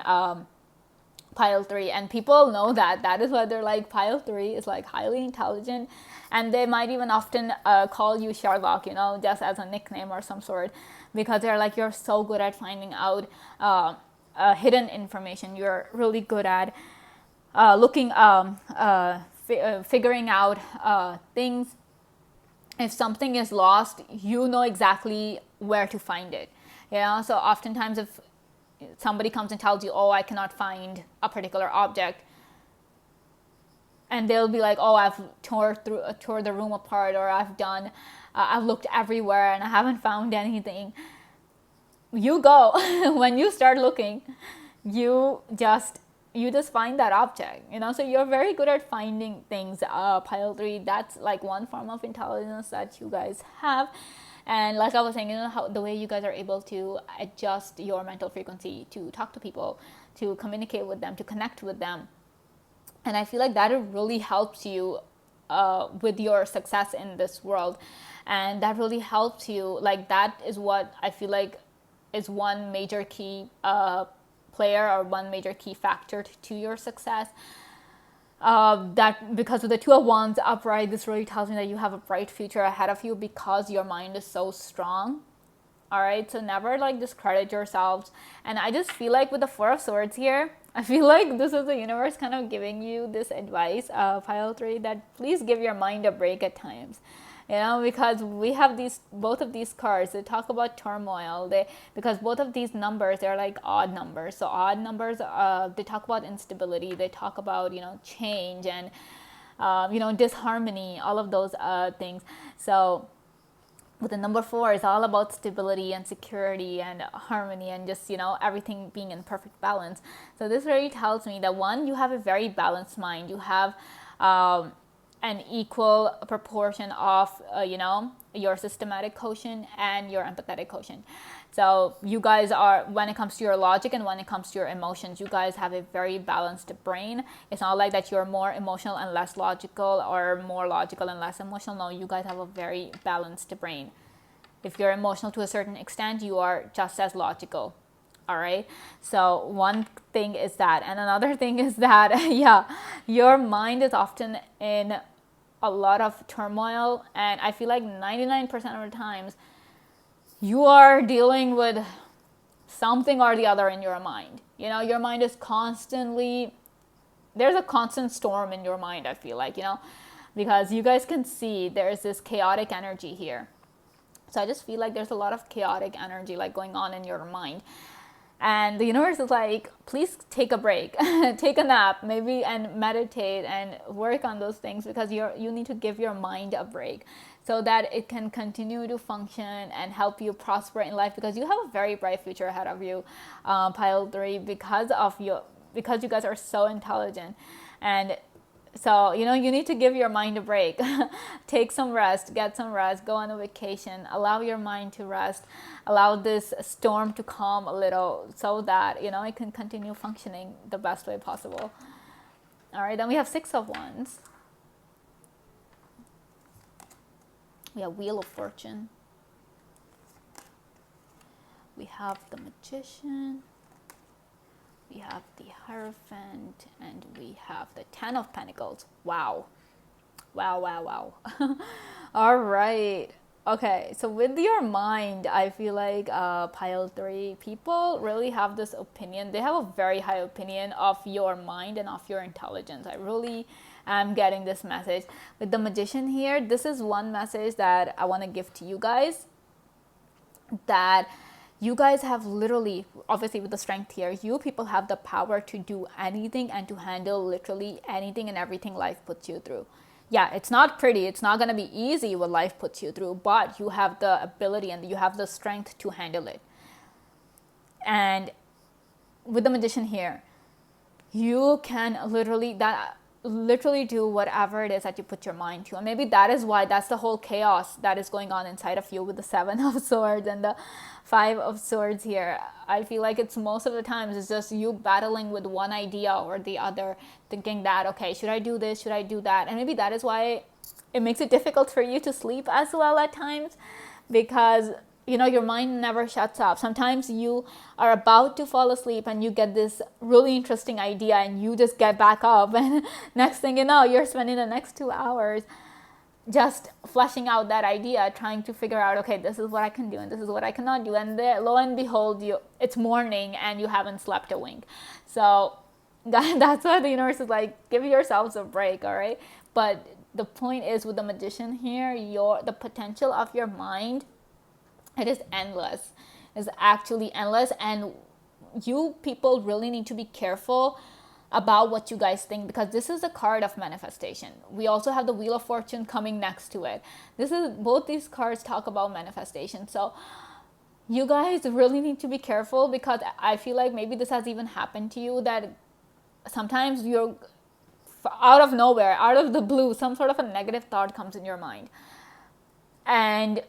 pile 3, and people know that is why they're like, pile 3 is like highly intelligent, and they might even often call you Sherlock, just as a nickname or some sort, because they're like, you're so good at finding out hidden information. You're really good at looking figuring out things. If something is lost, you know exactly where to find it. So oftentimes if somebody comes and tells you, oh, I cannot find a particular object, and they'll be like, oh, I've tore the room apart, or I've looked everywhere and I haven't found anything. You go when you start looking, you just find that object. So you're very good at finding things, pile 3. That's like one form of intelligence that you guys have. And like I was saying, how the way you guys are able to adjust your mental frequency to talk to people, to communicate with them, to connect with them. And I feel like that really helps you with your success in this world. And that really helps you. Like, that is what I feel like is one major key player, or one major key factor to your success. That because with the 2 of Wands upright, this really tells me that you have a bright future ahead of you, because your mind is so strong. All right, so never like discredit yourselves. And I just feel like with the 4 of Swords here, I feel like this is the universe kind of giving you this advice, pile 3, that please give your mind a break at times. Because we have both of these cards, they talk about turmoil. Because both of these numbers, they're like odd numbers. So odd numbers, they talk about instability. They talk about, change and, disharmony, all of those things. So with the number 4, it's all about stability and security and harmony, and just, everything being in perfect balance. So this really tells me that, one, you have a very balanced mind. You have an equal proportion of, your systematic quotient and your empathetic quotient. So you guys are, when it comes to your logic and when it comes to your emotions, you guys have a very balanced brain. It's not like that you're more emotional and less logical, or more logical and less emotional. No, you guys have a very balanced brain. If you're emotional to a certain extent, you are just as logical. All right. So one thing is that, and another thing is that, your mind is often in a lot of turmoil, and I feel like 99% of the times you are dealing with something or the other in your mind. Your mind is constantly, there's a constant storm in your mind, I feel like, because you guys can see there's this chaotic energy here. So I just feel like there's a lot of chaotic energy like going on in your mind. And the universe is like, please take a break, take a nap, maybe, and meditate and work on those things, because you need to give your mind a break so that it can continue to function and help you prosper in life, because you have a very bright future ahead of you, pile 3, because you guys are so intelligent. And so, you need to give your mind a break. Take some rest, get some rest, go on a vacation, allow your mind to rest, allow this storm to calm a little, so that, it can continue functioning the best way possible. All right, then we have 6 of Wands. We have Wheel of Fortune. We have the Magician. We have the Hierophant, and we have the 10 of Pentacles. Wow. All right. Okay, so with your mind, I feel like pile three people really have this opinion. They have a very high opinion of your mind and of your intelligence. I really am getting this message. With the magician here, this is one message that I want to give to you guys, that you guys have literally, obviously with the strength here, you people have the power to do anything and to handle literally anything and everything life puts you through. Yeah, it's not pretty, it's not going to be easy what life puts you through, but you have the ability and you have the strength to handle it. And with the magician here, you can literally do whatever it is that you put your mind to. And maybe that is why that's the whole chaos that is going on inside of you with the 7 of swords and the 5 of swords here. I feel like it's most of the times it's just you battling with one idea or the other, thinking that, okay, should I do this, should I do that? And maybe that is why it makes it difficult for you to sleep as well at times, because your mind never shuts up. Sometimes you are about to fall asleep and you get this really interesting idea and you just get back up, and next thing you know, you're spending the next 2 hours just fleshing out that idea, trying to figure out, okay, this is what I can do and this is what I cannot do, and there, lo and behold, it's morning and you haven't slept a wink. So that's why the universe is like, give yourselves a break, all right? But the point is, with the magician here, the potential of your mind, it is endless. It's actually endless, and you people really need to be careful about what you guys think, because this is a card of manifestation. We also have the Wheel of Fortune coming next to it. Both these cards talk about manifestation. So you guys really need to be careful, because I feel like maybe this has even happened to you, that sometimes you're out of nowhere, out of the blue, some sort of a negative thought comes in your mind, and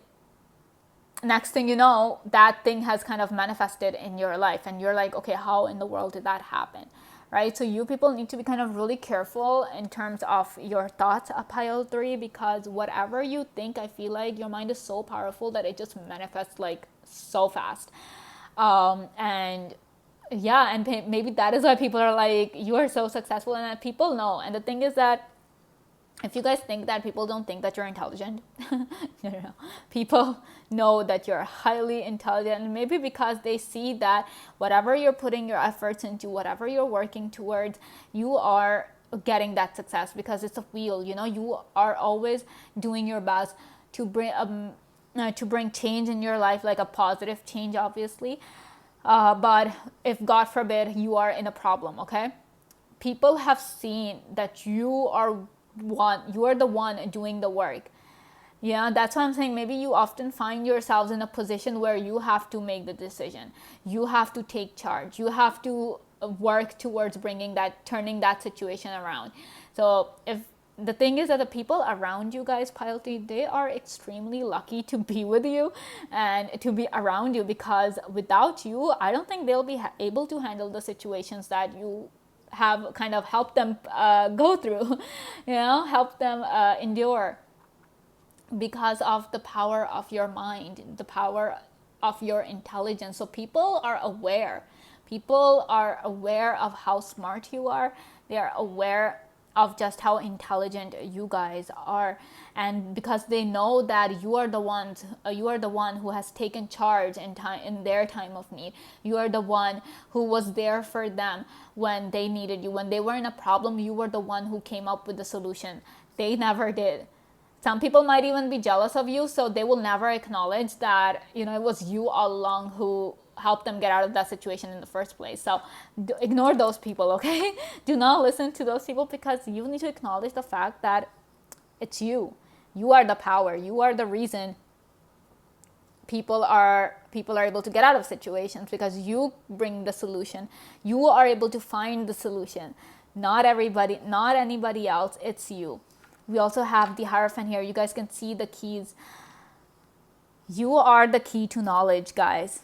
next thing you know, that thing has kind of manifested in your life, and you're like, okay, how in the world did that happen, right? So you people need to be kind of really careful in terms of your thoughts, pile three, because whatever you think, I feel like your mind is so powerful that it just manifests like so fast. And yeah, and maybe that is why people are like, you are so successful, and that people know. And the thing is that if you guys think that people don't think that you're intelligent, no. People know that you're highly intelligent, maybe because they see that whatever you're putting your efforts into, whatever you're working towards, you are getting that success, because it's a wheel. You are always doing your best to bring change in your life, like a positive change, obviously. But if God forbid you are in a problem, okay, people have seen that you are the one doing the work. Yeah, that's why I'm saying maybe you often find yourselves in a position where you have to make the decision. You have to take charge. You have to work towards turning that situation around. So if the thing is that the people around you guys, pile three, they are extremely lucky to be with you and to be around you, because without you, I don't think they'll be able to handle the situations that you have kind of helped them go through, help them endure, because of the power of your mind, the power of your intelligence. So people are aware. People are aware of how smart you are. They are aware of just how intelligent you guys are, and because they know that you are the one who has taken charge in their time of need. You are the one who was there for them when they needed you. When they were in a problem, you were the one who came up with the solution. They never did. Some people might even be jealous of you, so they will never acknowledge that it was you all along who help them get out of that situation in the first place. So ignore those people, okay? Do not listen to those people, because you need to acknowledge the fact that it's you. You are the power. You are the reason people are able to get out of situations, because you bring the solution. You are able to find the solution. Not everybody, not anybody else. It's you. We also have the Hierophant here. You guys can see the keys. You are the key to knowledge, guys.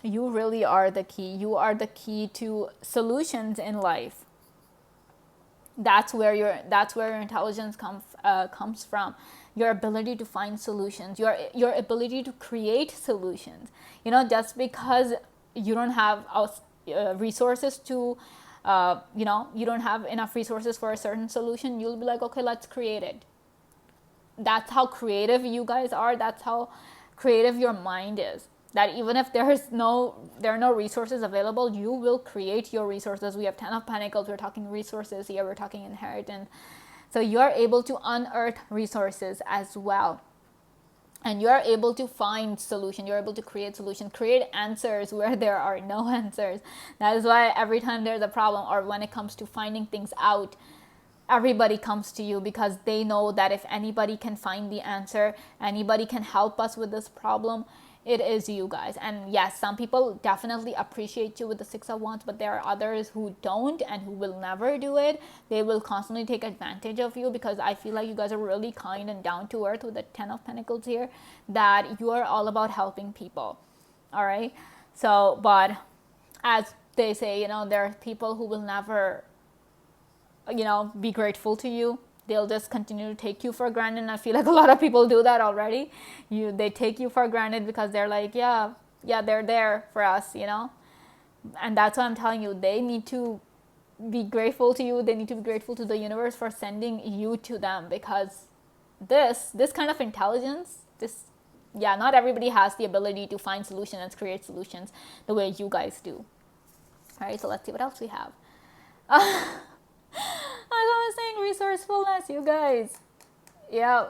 You really are the key. You are the key to solutions in life. That's where your intelligence comes from. Your ability to find solutions. Your ability to create solutions. Just because you don't have resources to, you don't have enough resources for a certain solution, you'll be like, okay, let's create it. that's how creative you guys are. That's how creative your mind is. That even if there are no resources available, you will create your resources. We have 10 of Pentacles. We're talking resources here. We're talking inheritance. So you are able to unearth resources as well. And you are able to find solution. You're able to create solution, create answers where there are no answers. That is why every time there's a problem, or when it comes to finding things out, everybody comes to you, because they know that if anybody can find the answer, anybody can help us with this problem, it is you guys. And yes, some people definitely appreciate you with the Six of Wands, but there are others who don't and who will never do it. They will constantly take advantage of you, because I feel like you guys are really kind and down to earth with the 10 of Pentacles here, that you are all about helping people. All right. So, but as they say, there are people who will never, be grateful to you. They'll just continue to take you for granted. And I feel like a lot of people do that already. They take you for granted because they're like, yeah, they're there for us, And that's why I'm telling you, they need to be grateful to you. They need to be grateful to the universe for sending you to them, because this kind of intelligence, not everybody has the ability to find solutions and create solutions the way you guys do. All right, so let's see what else we have. As I was saying, resourcefulness, you guys. Yeah,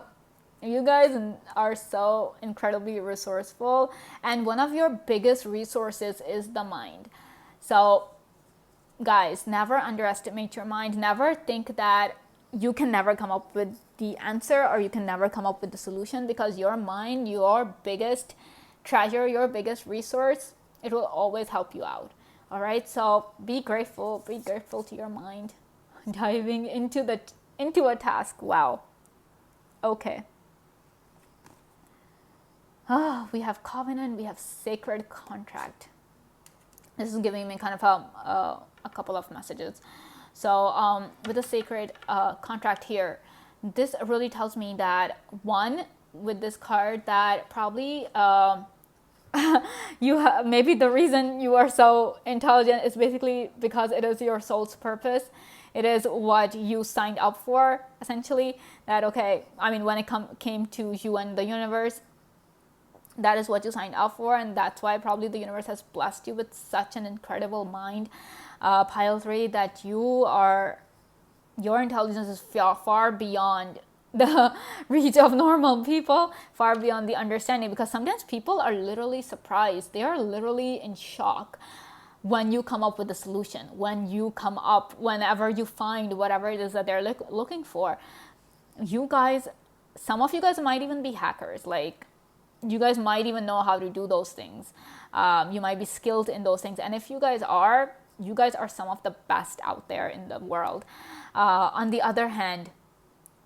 you guys are so incredibly resourceful. And one of your biggest resources is the mind. So, guys, never underestimate your mind. Never think that you can never come up with the answer, or you can never come up with the solution, because your mind, your biggest treasure, your biggest resource, it will always help you out. All right, so be grateful to your mind. Diving into a task. Wow. Okay. We have covenant, we have sacred contract. This is giving me kind of a couple of messages. So with the sacred contract here, this really tells me that, one, with this card, that probably maybe the reason you are so intelligent is basically because it is your soul's purpose. It is what you signed up for, essentially. That, okay, I mean, when it came to you and the universe, that is what you signed up for, and that's why probably the universe has blessed you with such an incredible mind, Pile 3, that your intelligence is far beyond the reach of normal people, far beyond the understanding, because sometimes people are literally surprised. They are literally in shock when you come up with a solution, whenever you find whatever it is that they're looking for. You guys, some of you guys might even be hackers. Like, you guys might even know how to do those things. You might be skilled in those things. And if you guys are some of the best out there in the world. On the other hand,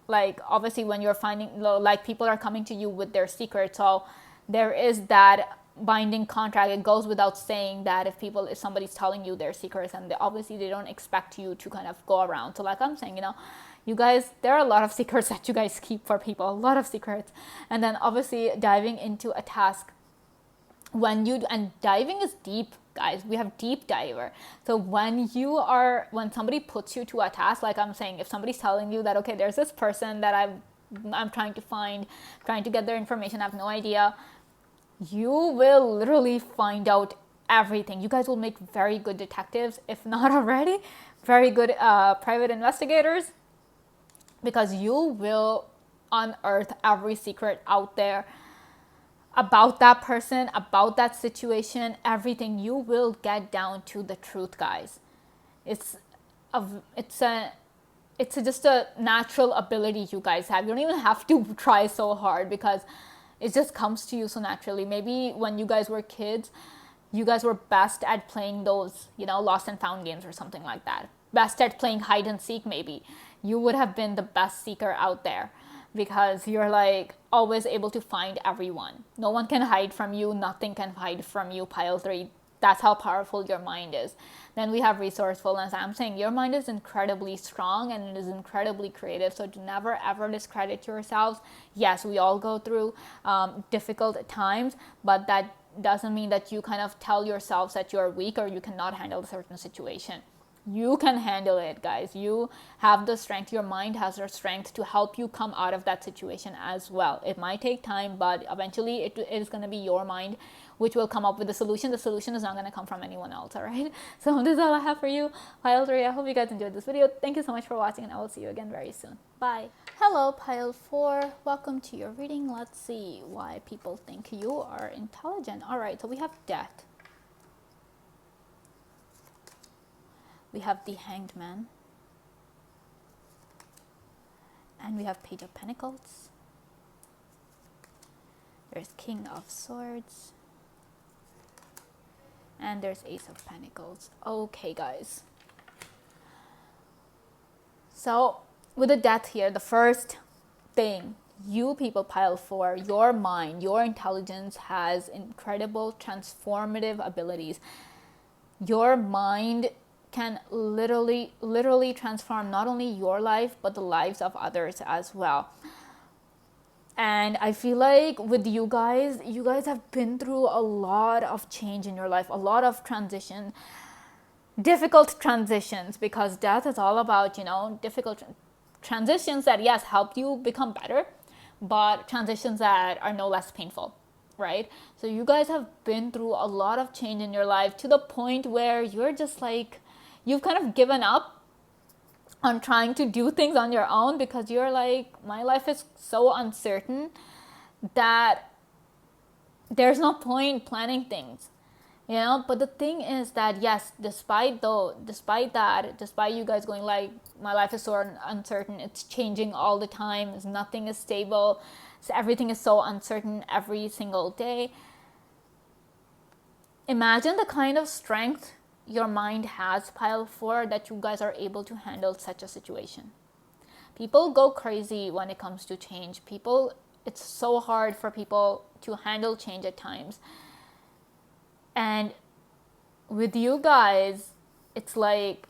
like, obviously when you're finding, like, people are coming to you with their secrets, so there is that binding contract. It goes without saying that if somebody's telling you their secrets, and obviously they don't expect you to kind of go around. So like I'm saying, you guys, there are a lot of secrets that you guys keep for people, a lot of secrets. And then obviously diving into a task, and diving is deep, guys. We have deep diver. So when somebody puts you to a task, like I'm saying, if somebody's telling you that, okay, there's this person that I'm trying to find, trying to get their information, I have no idea, you will literally find out everything. You guys will make very good detectives, if not already, very good private investigators, because you will unearth every secret out there about that person, about that situation, everything. You will get down to the truth, guys. It's just a natural ability you guys have. You don't even have to try so hard, because it just comes to you so naturally. Maybe when you guys were kids, you guys were best at playing those, lost and found games or something like that. Best at playing hide and seek, maybe. You would have been the best seeker out there, because you're like always able to find everyone. No one can hide from you. Nothing can hide from you, Pile 3. That's how powerful your mind is. Then we have resourcefulness. I'm saying your mind is incredibly strong and it is incredibly creative. So do never ever discredit yourselves. Yes, we all go through difficult times, but that doesn't mean that you kind of tell yourselves that you're weak or you cannot handle a certain situation. You can handle it, guys. You have the strength. Your mind has the strength to help you come out of that situation as well. It might take time, but eventually it is going to be your mind which will come up with the solution. The solution is not going to come from anyone else, all right? So this is all I have for you, Pile 3. I hope you guys enjoyed this video. Thank you so much for watching, and I will see you again very soon. Bye. Hello, Pile 4. Welcome to your reading. Let's see why people think you are intelligent. All right, so we have death. We have the Hanged Man. And we have Page of Pentacles. There's King of Swords. And there's Ace of Pentacles. Okay, guys. So, with the death here, the first thing, you people, Pile 4, your mind, your intelligence has incredible transformative abilities. Your mind can literally transform not only your life, but the lives of others as well. And I feel like with you guys have been through a lot of change in your life, a lot of transition, difficult transitions, because death is all about, difficult transitions that, yes, help you become better, but transitions that are no less painful, right? So you guys have been through a lot of change in your life to the point where you're just like, you've kind of given up on trying to do things on your own, because you're like, my life is so uncertain that there's no point planning things, but the thing is that, yes, despite you guys going like, my life is so uncertain, it's changing all the time, nothing is stable, so everything is so uncertain every single day. Imagine the kind of strength your mind has, Pile 4, that you guys are able to handle such a situation. People go crazy when it comes to change. It's so hard for people to handle change at times. And with you guys, it's like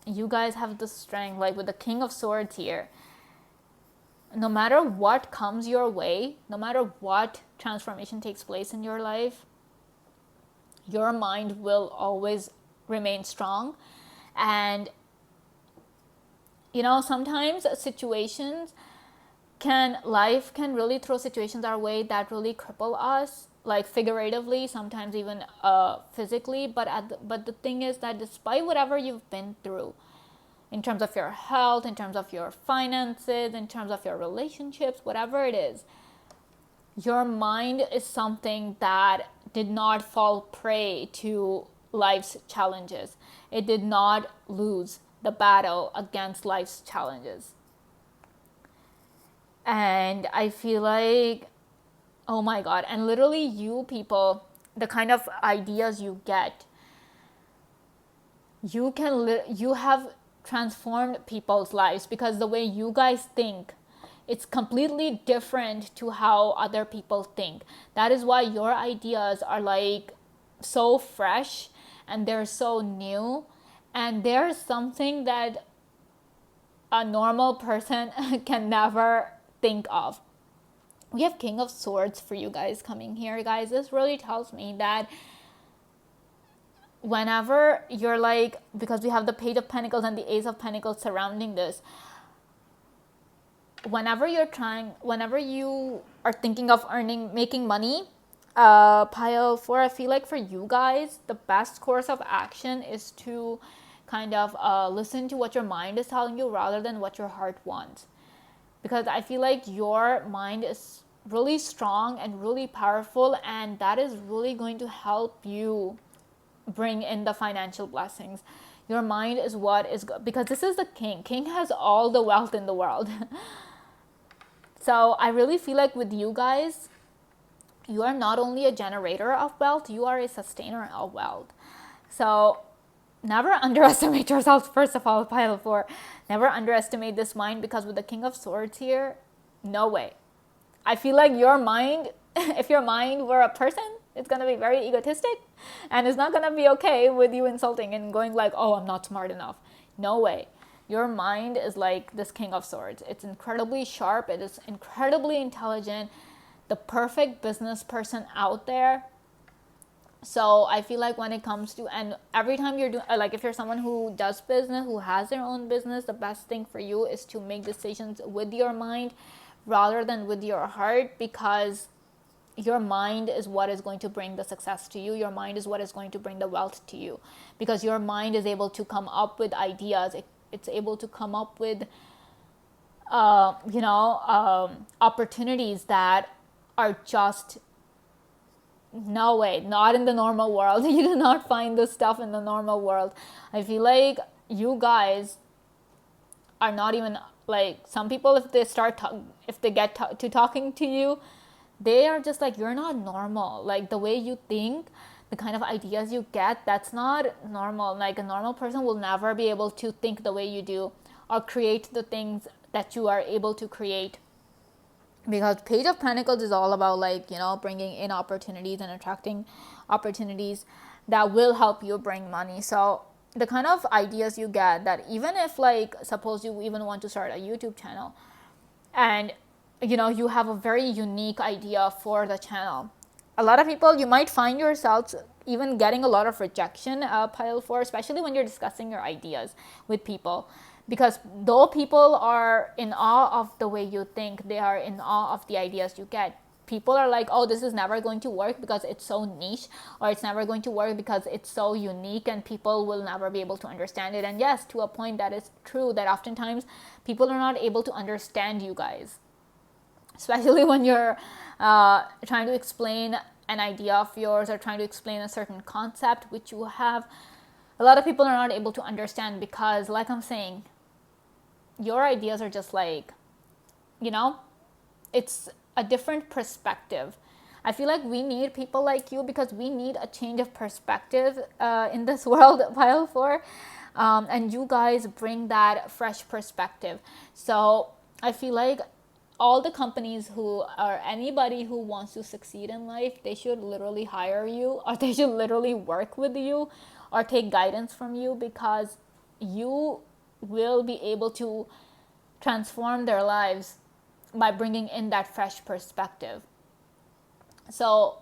you guys have the strength, like with the King of Swords here. No matter what comes your way, no matter what transformation takes place in your life, your mind will always remain strong. And sometimes life can really throw situations our way that really cripple us, like figuratively, sometimes even physically. But the thing is that despite whatever you've been through, in terms of your health, in terms of your finances, in terms of your relationships, whatever it is, your mind is something that did not fall prey to life's challenges. It did not lose the battle against life's challenges. And I feel like, oh my God, and literally you people, the kind of ideas you get, you have transformed people's lives, because the way you guys think, it's completely different to how other people think. That is why your ideas are like so fresh and they're so new, and there's something that a normal person can never think of. We have King of Swords for you guys coming here, guys. This really tells me that whenever you're like, because we have the Page of Pentacles and the Ace of Pentacles surrounding this, whenever you are thinking of making money, Pile 4, I feel like for you guys, the best course of action is to kind of listen to what your mind is telling you rather than what your heart wants. Because I feel like your mind is really strong and really powerful, and that is really going to help you bring in the financial blessings. Your mind is because this is the king. King has all the wealth in the world. So I really feel like with you guys, you are not only a generator of wealth, you are a sustainer of wealth. So never underestimate yourself, first of all, Pile 4. Never underestimate this mind, because with the King of Swords here, no way. I feel like your mind, if your mind were a person, it's going to be very egotistic, and it's not going to be okay with you insulting and going like, oh, I'm not smart enough. No way. Your mind is like this King of Swords. It's incredibly sharp. It is incredibly intelligent. The perfect business person out there. So I feel like when it comes to, and every time you're doing, like if you're someone who does business, who has their own business, the best thing for you is to make decisions with your mind rather than with your heart, because your mind is what is going to bring the success to you. Your mind is what is going to bring the wealth to you, because your mind is able to come up with ideas. It's able to come up with opportunities that are just, no way, not in the normal world. You do not find this stuff in the normal world. I feel like you guys are not even, like, some people, if they if they get to talking to you, they are just like, you're not normal. Like, the way you think, the kind of ideas you get, that's not normal. Like, a normal person will never be able to think the way you do or create the things that you are able to create, because Page of Pentacles is all about, like, bringing in opportunities and attracting opportunities that will help you bring money. So the kind of ideas you get, that even if, like, suppose you even want to start a YouTube channel, and you have a very unique idea for the channel, a lot of people, you might find yourselves even getting a lot of rejection, pile 4, especially when you're discussing your ideas with people. Because though people are in awe of the way you think, they are in awe of the ideas you get. People are like, oh, this is never going to work because it's so niche, or it's never going to work because it's so unique and people will never be able to understand it. And yes, to a point, that is true, that oftentimes people are not able to understand you guys, especially when you're trying to explain an idea of yours or trying to explain a certain concept which you have. A lot of people are not able to understand because, like I'm saying, your ideas are just like, it's a different perspective. I feel like we need people like you, because we need a change of perspective in this world, pile 4. And you guys bring that fresh perspective. So I feel like all the companies who, or anybody who wants to succeed in life, they should literally hire you, or they should literally work with you or take guidance from you, because you will be able to transform their lives by bringing in that fresh perspective. So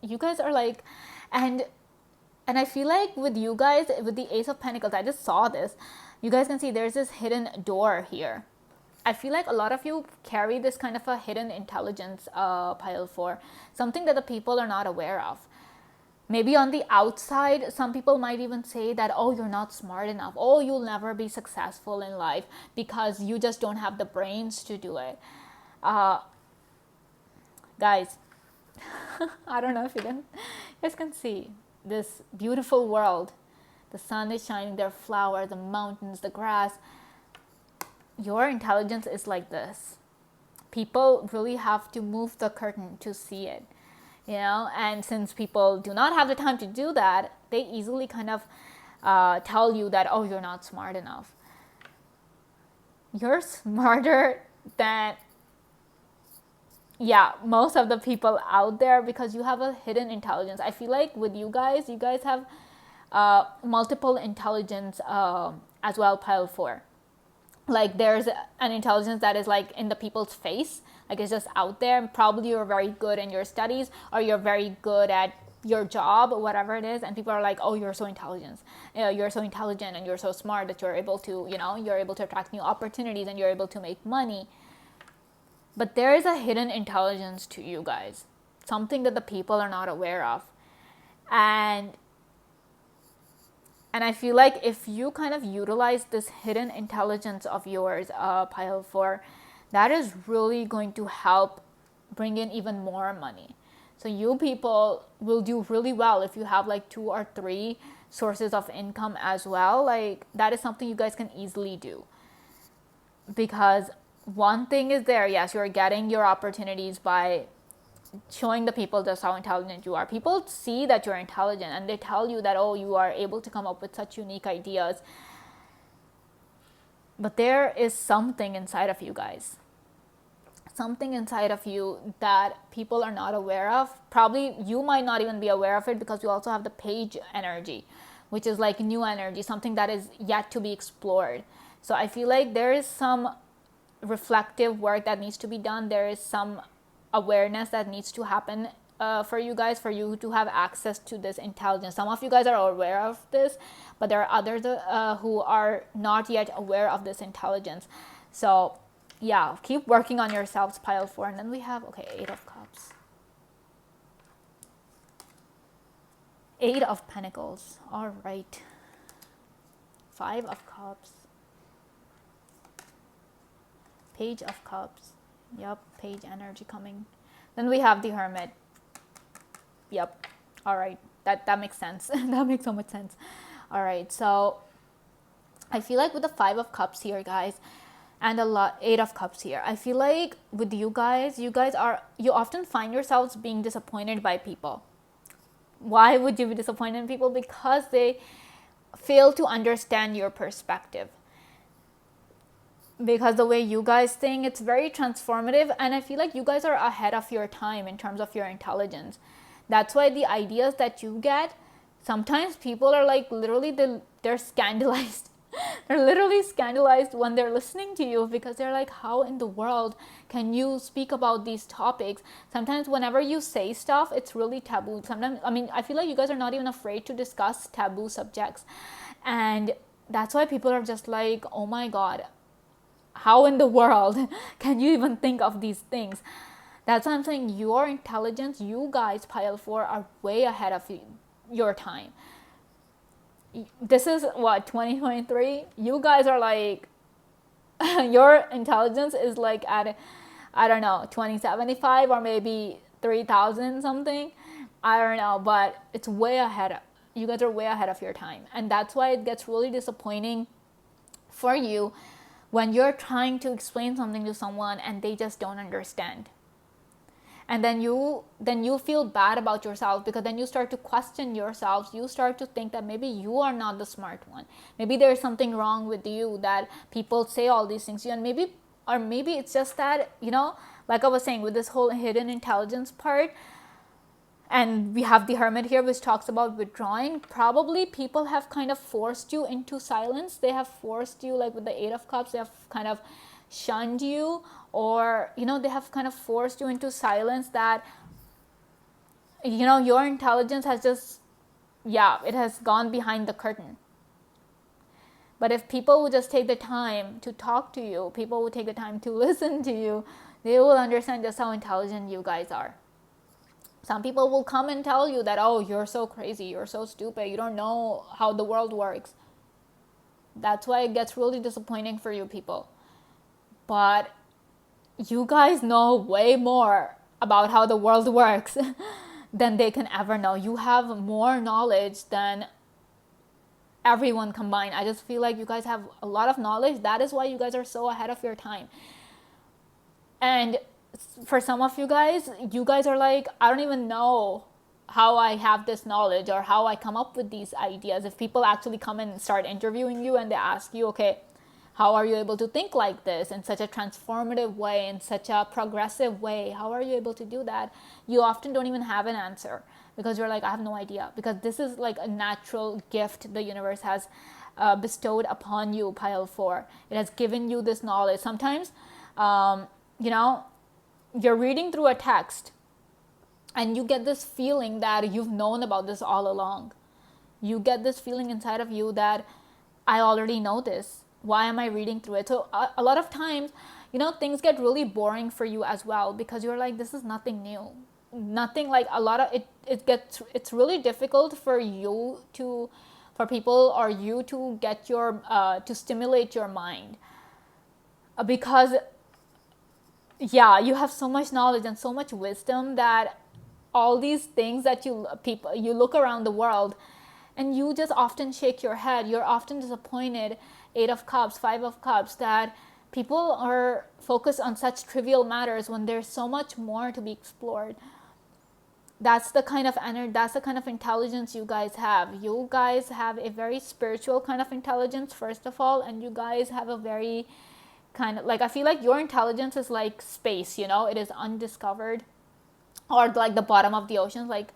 you guys are like, and I feel like with you guys, with the Ace of Pentacles, I just saw this. You guys can see there's this hidden door here. I feel like a lot of you carry this kind of a hidden intelligence, pile 4, something that the people are not aware of. Maybe on the outside, some people might even say that, oh, you're not smart enough. Oh, you'll never be successful in life because you just don't have the brains to do it. Guys, I don't know if you guys can see this beautiful world. The sun is shining, there are flowers, the mountains, the grass. Your intelligence is like this. People really have to move the curtain to see it. And since people do not have the time to do that, they easily kind of tell you that, oh, you're not smart enough. You're smarter than, most of the people out there, because you have a hidden intelligence. I feel like with you guys have multiple intelligence as well, pile 4. Like, there's an intelligence that is like in the people's face, like it's just out there. Probably you're very good in your studies, or you're very good at your job, or whatever it is, and people are like, oh, you're so intelligent, you're so intelligent and you're so smart that you're able to, you're able to attract new opportunities and you're able to make money. But there is a hidden intelligence to you guys, something that the people are not aware of. And I feel like if you kind of utilize this hidden intelligence of yours, pile 4, that is really going to help bring in even more money. So you people will do really well if you have like 2 or 3 sources of income as well. Like, that is something you guys can easily do. Because one thing is there, yes, you're getting your opportunities by showing the people just how intelligent you are. People see that you're intelligent and they tell you that, oh, you are able to come up with such unique ideas. But there is something inside of you guys. Something inside of you that people are not aware of. Probably you might not even be aware of it, because you also have the Page energy, which is like new energy, something that is yet to be explored. So I feel like there is some reflective work that needs to be done. There is some awareness that needs to happen for you guys, for you to have access to this intelligence. Some of you guys are aware of this, but there are others who are not yet aware of this intelligence. So yeah, keep working on yourselves, pile 4. And then we have, okay, 8 of Cups. 8 of Pentacles. All right. 5 of Cups. Page of Cups. Yep, Page energy coming. Then we have the Hermit. Yep. All right. That makes sense. That makes so much sense. All right. So I feel like with the 5 of Cups here, guys, and 8 of Cups here, I feel like with you guys you often find yourselves being disappointed by people. Why would you be disappointed in people? Because they fail to understand your perspective. Because the way you guys think, it's very transformative, and I feel like you guys are ahead of your time in terms of your intelligence. That's why the ideas that you get, sometimes people are like literally they're scandalized. They're literally scandalized when they're listening to you, because they're like, how in the world can you speak about these topics? Sometimes whenever you say stuff, it's really taboo. Sometimes, I mean, I feel like you guys are not even afraid to discuss taboo subjects. And that's why people are just like, oh my God, how in the world can you even think of these things? That's why I'm saying your intelligence, you guys, pile 4, are way ahead of your time. This is what, 2023? You guys are like, your intelligence is like at, I don't know, 2075 or maybe 3000 something. I don't know, but it's way ahead. You guys are way ahead of your time. And that's why it gets really disappointing for you when you're trying to explain something to someone and they just don't understand. And then you feel bad about yourself, because then you start to question yourselves. You start to think that maybe you are not the smart one. Maybe there's something wrong with you, that people say all these things to you, and maybe it's just that, like I was saying, with this whole hidden intelligence part, and we have the Hermit here, which talks about withdrawing. Probably people have kind of forced you into silence. They have forced you, like with the 8 of Cups, they have kind of shunned you, or they have kind of forced you into silence, that your intelligence has just, it has gone behind the curtain. But if people would just take the time to talk to you, people would take the time to listen to you, they will understand just how intelligent you guys are. Some people will come and tell you that, oh, you're so crazy, you're so stupid, you don't know how the world works. That's why it gets really disappointing for you people. But you guys know way more about how the world works than they can ever know. You have more knowledge than everyone combined. I just feel like you guys have a lot of knowledge. That is why you guys are so ahead of your time. And for some of you guys are like, I don't even know how I have this knowledge or how I come up with these ideas. If people actually come and start interviewing you and they ask you, okay, how are you able to think like this in such a transformative way, in such a progressive way? How are you able to do that? You often don't even have an answer, because you're like, I have no idea. Because this is like a natural gift the universe has bestowed upon you, pile 4. It has given you this knowledge. Sometimes, you're reading through a text and you get this feeling that you've known about this all along. You get this feeling inside of you that I already know this. Why am I reading through it? So a lot of times, things get really boring for you as well, because you're like, this is nothing new. Nothing like a lot of it. It's really difficult for people or you to get to stimulate your mind, because you have so much knowledge and so much wisdom that all these things that you look around the world and you just often shake your head. You're often disappointed. 8 of Cups, 5 of Cups, that people are focused on such trivial matters when there's so much more to be explored. That's the kind of energy, that's the kind of intelligence you guys have. You guys have a very spiritual kind of intelligence, first of all, and you guys have a very kind of, like, I feel like your intelligence is like space, it is undiscovered, or like the bottom of the oceans, like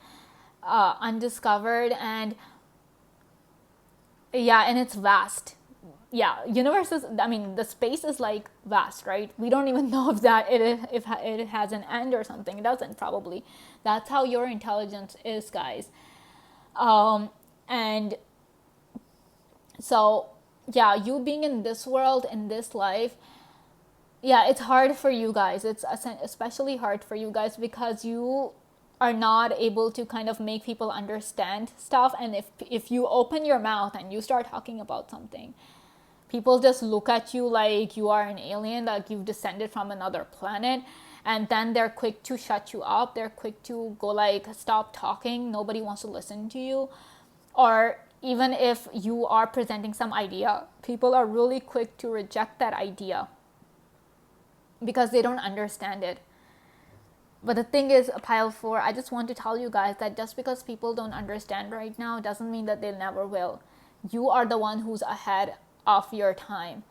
undiscovered, and and it's vast. yeah, universe is, I mean, the space is like vast, right? We don't even know if that if it has an end or something. It doesn't, probably. That's how your intelligence is, guys. And so, yeah, you being in this world, in this life, yeah, it's hard for you guys. It's especially hard for you guys because you are not able to kind of make people understand stuff. And if you open your mouth and you start talking about something, people just look at you like you are an alien, like you've descended from another planet. And then they're quick to shut you up. They're quick to go like, stop talking. Nobody wants to listen to you. Or even if you are presenting some idea, people are really quick to reject that idea because they don't understand it. But the thing is, pile 4, I just want to tell you guys that just because people don't understand right now doesn't mean that they never will. You are the one who's ahead of your time,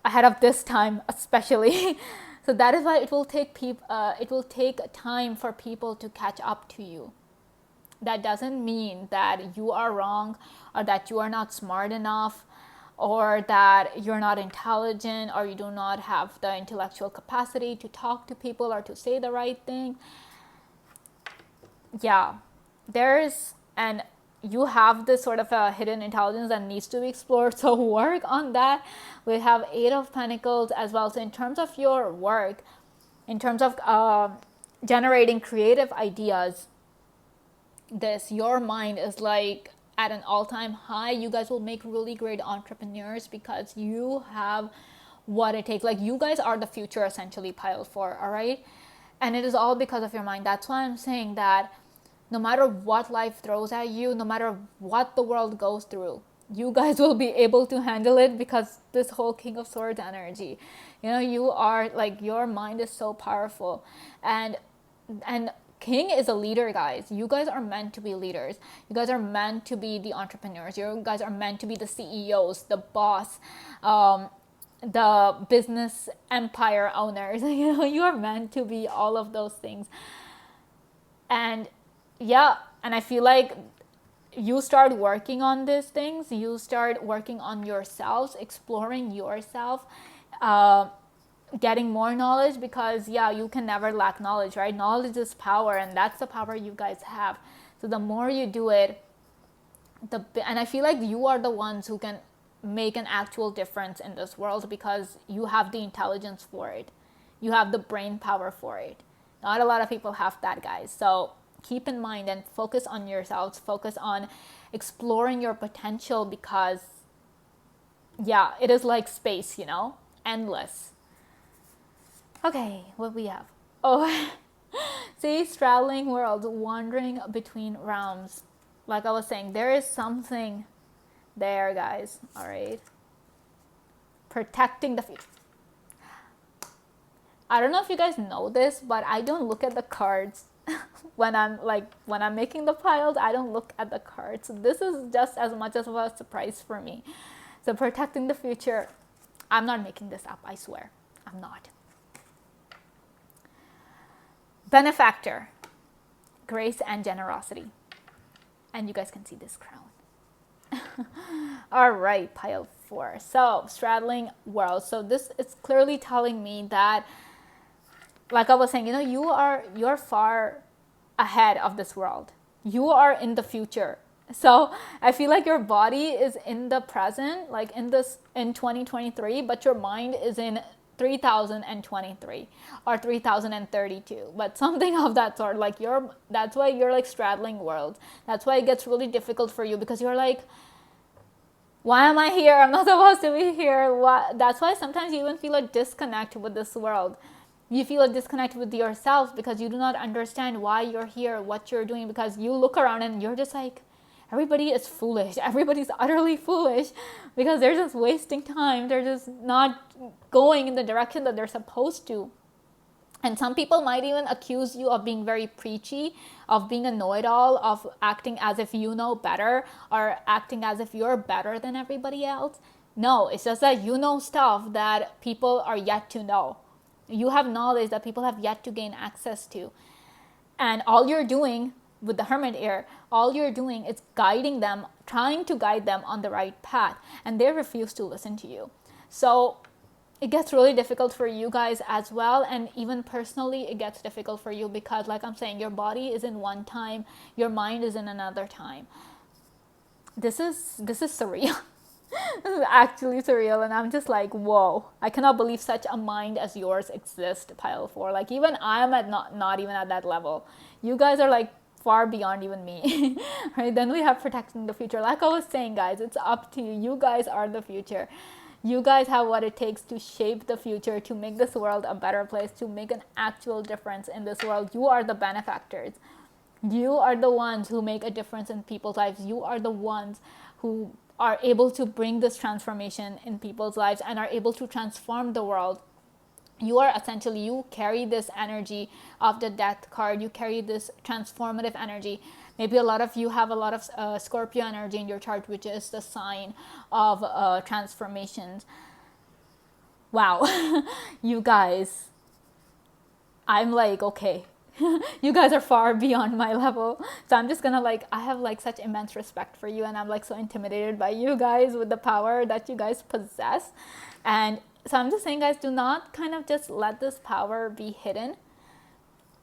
ahead of this time especially. So that is why it will take time for people to catch up to you. That doesn't mean that you are wrong, or that you are not smart enough, or that you're not intelligent, or you do not have the intellectual capacity to talk to people or to say the right thing. Yeah, and you have this sort of a hidden intelligence that needs to be explored. So work on that. We have 8 of Pentacles as well. So in terms of your work, in terms of generating creative ideas, your mind is like at an all-time high. You guys will make really great entrepreneurs because you have what it takes. Like, you guys are the future, essentially, pile 4, all right? And it is all because of your mind. That's why I'm saying that no matter what life throws at you, no matter what the world goes through, you guys will be able to handle it because this whole King of Swords energy, you are like, your mind is so powerful. And King is a leader, guys. You guys are meant to be leaders. You guys are meant to be the entrepreneurs. You guys are meant to be the CEOs, the boss, the business empire owners. You are meant to be all of those things. And yeah, and I feel like you start working on these things. You start working on yourselves, exploring yourself, getting more knowledge, because you can never lack knowledge, right? Knowledge is power, and that's the power you guys have. So the more you do it, and I feel like you are the ones who can make an actual difference in this world because you have the intelligence for it. You have the brain power for it. Not a lot of people have that, guys. So keep in mind and focus on yourselves. Focus on exploring your potential because it is like space, endless. Okay, what we have? Oh, see, straddling worlds, wandering between realms. Like I was saying, there is something there, guys. All right. Protecting the future. I don't know if you guys know this, but I don't look at the cards when I'm making the piles. I don't look at the cards. So this is just as much of a surprise for me. So protecting the future. I'm not making this up, I swear. I'm not. Benefactor, grace and generosity. And you guys can see this crown. All right, pile 4. So straddling worlds. So this is clearly telling me that, like I was saying, you're far ahead of this world. You are in the future. So I feel like your body is in the present, like in 2023, but your mind is in 3023 or 3032, but something of that sort. Like that's why you're like straddling worlds. That's why it gets really difficult for you, because you're like, why am I here? I'm not supposed to be here. That's why sometimes you even feel a disconnect with this world. You feel a disconnect with yourself because you do not understand why you're here, what you're doing, because you look around and you're just like, everybody is foolish. Everybody's utterly foolish because they're just wasting time. They're just not going in the direction that they're supposed to. And some people might even accuse you of being very preachy, of being a know-it-all, of acting as if you know better, or acting as if you're better than everybody else. No, it's just that you know stuff that people are yet to know. You have knowledge that people have yet to gain access to. And all you're doing with the Hermit here, all you're doing is guiding them, trying to guide them on the right path, and they refuse to listen to you. So it gets really difficult for you guys as well, and even personally it gets difficult for you because, like I'm saying, your body is in one time, your mind is in another time. This is surreal. This is actually surreal, and I'm just like, whoa, I cannot believe such a mind as yours exists, pile 4. Like, even I'm at not even at that level. You guys are like far beyond even me. Right? Then we have protecting the future. Like I was saying, guys, it's up to you. You guys are the future. You guys have what it takes to shape the future, to make this world a better place, to make an actual difference in this world. You are the benefactors. You are the ones who make a difference in people's lives. You are the ones who are able to bring this transformation in people's lives and are able to transform the world. You are essentially, you carry this energy of the Death card. You carry this transformative energy. Maybe a lot of you have a lot of Scorpio energy in your chart, which is the sign of transformations. Wow. You guys, I'm like, okay, you guys are far beyond my level. So I'm just gonna like, I have like such immense respect for you, and I'm like so intimidated by you guys with the power that you guys possess. And so I'm just saying, guys, do not kind of just let this power be hidden.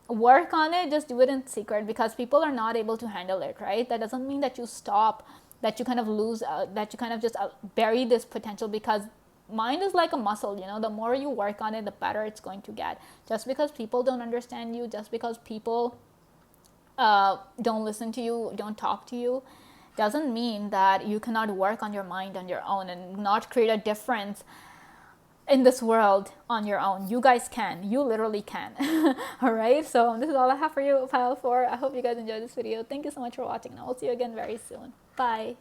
Work on it, just do it in secret, because people are not able to handle it, right? That doesn't mean that you stop, that you kind of lose, that you kind of just bury this potential, because mind is like a muscle, you know, the more you work on it, the better it's going to get. Just because people don't understand you, just because people don't listen to you, don't talk to you, doesn't mean that you cannot work on your mind on your own and not create a difference in this world on your own. You guys can. You literally can. All right. So this is all I have for you, pile 4. I hope you guys enjoyed this video. Thank you so much for watching, and I will see you again very soon. Bye.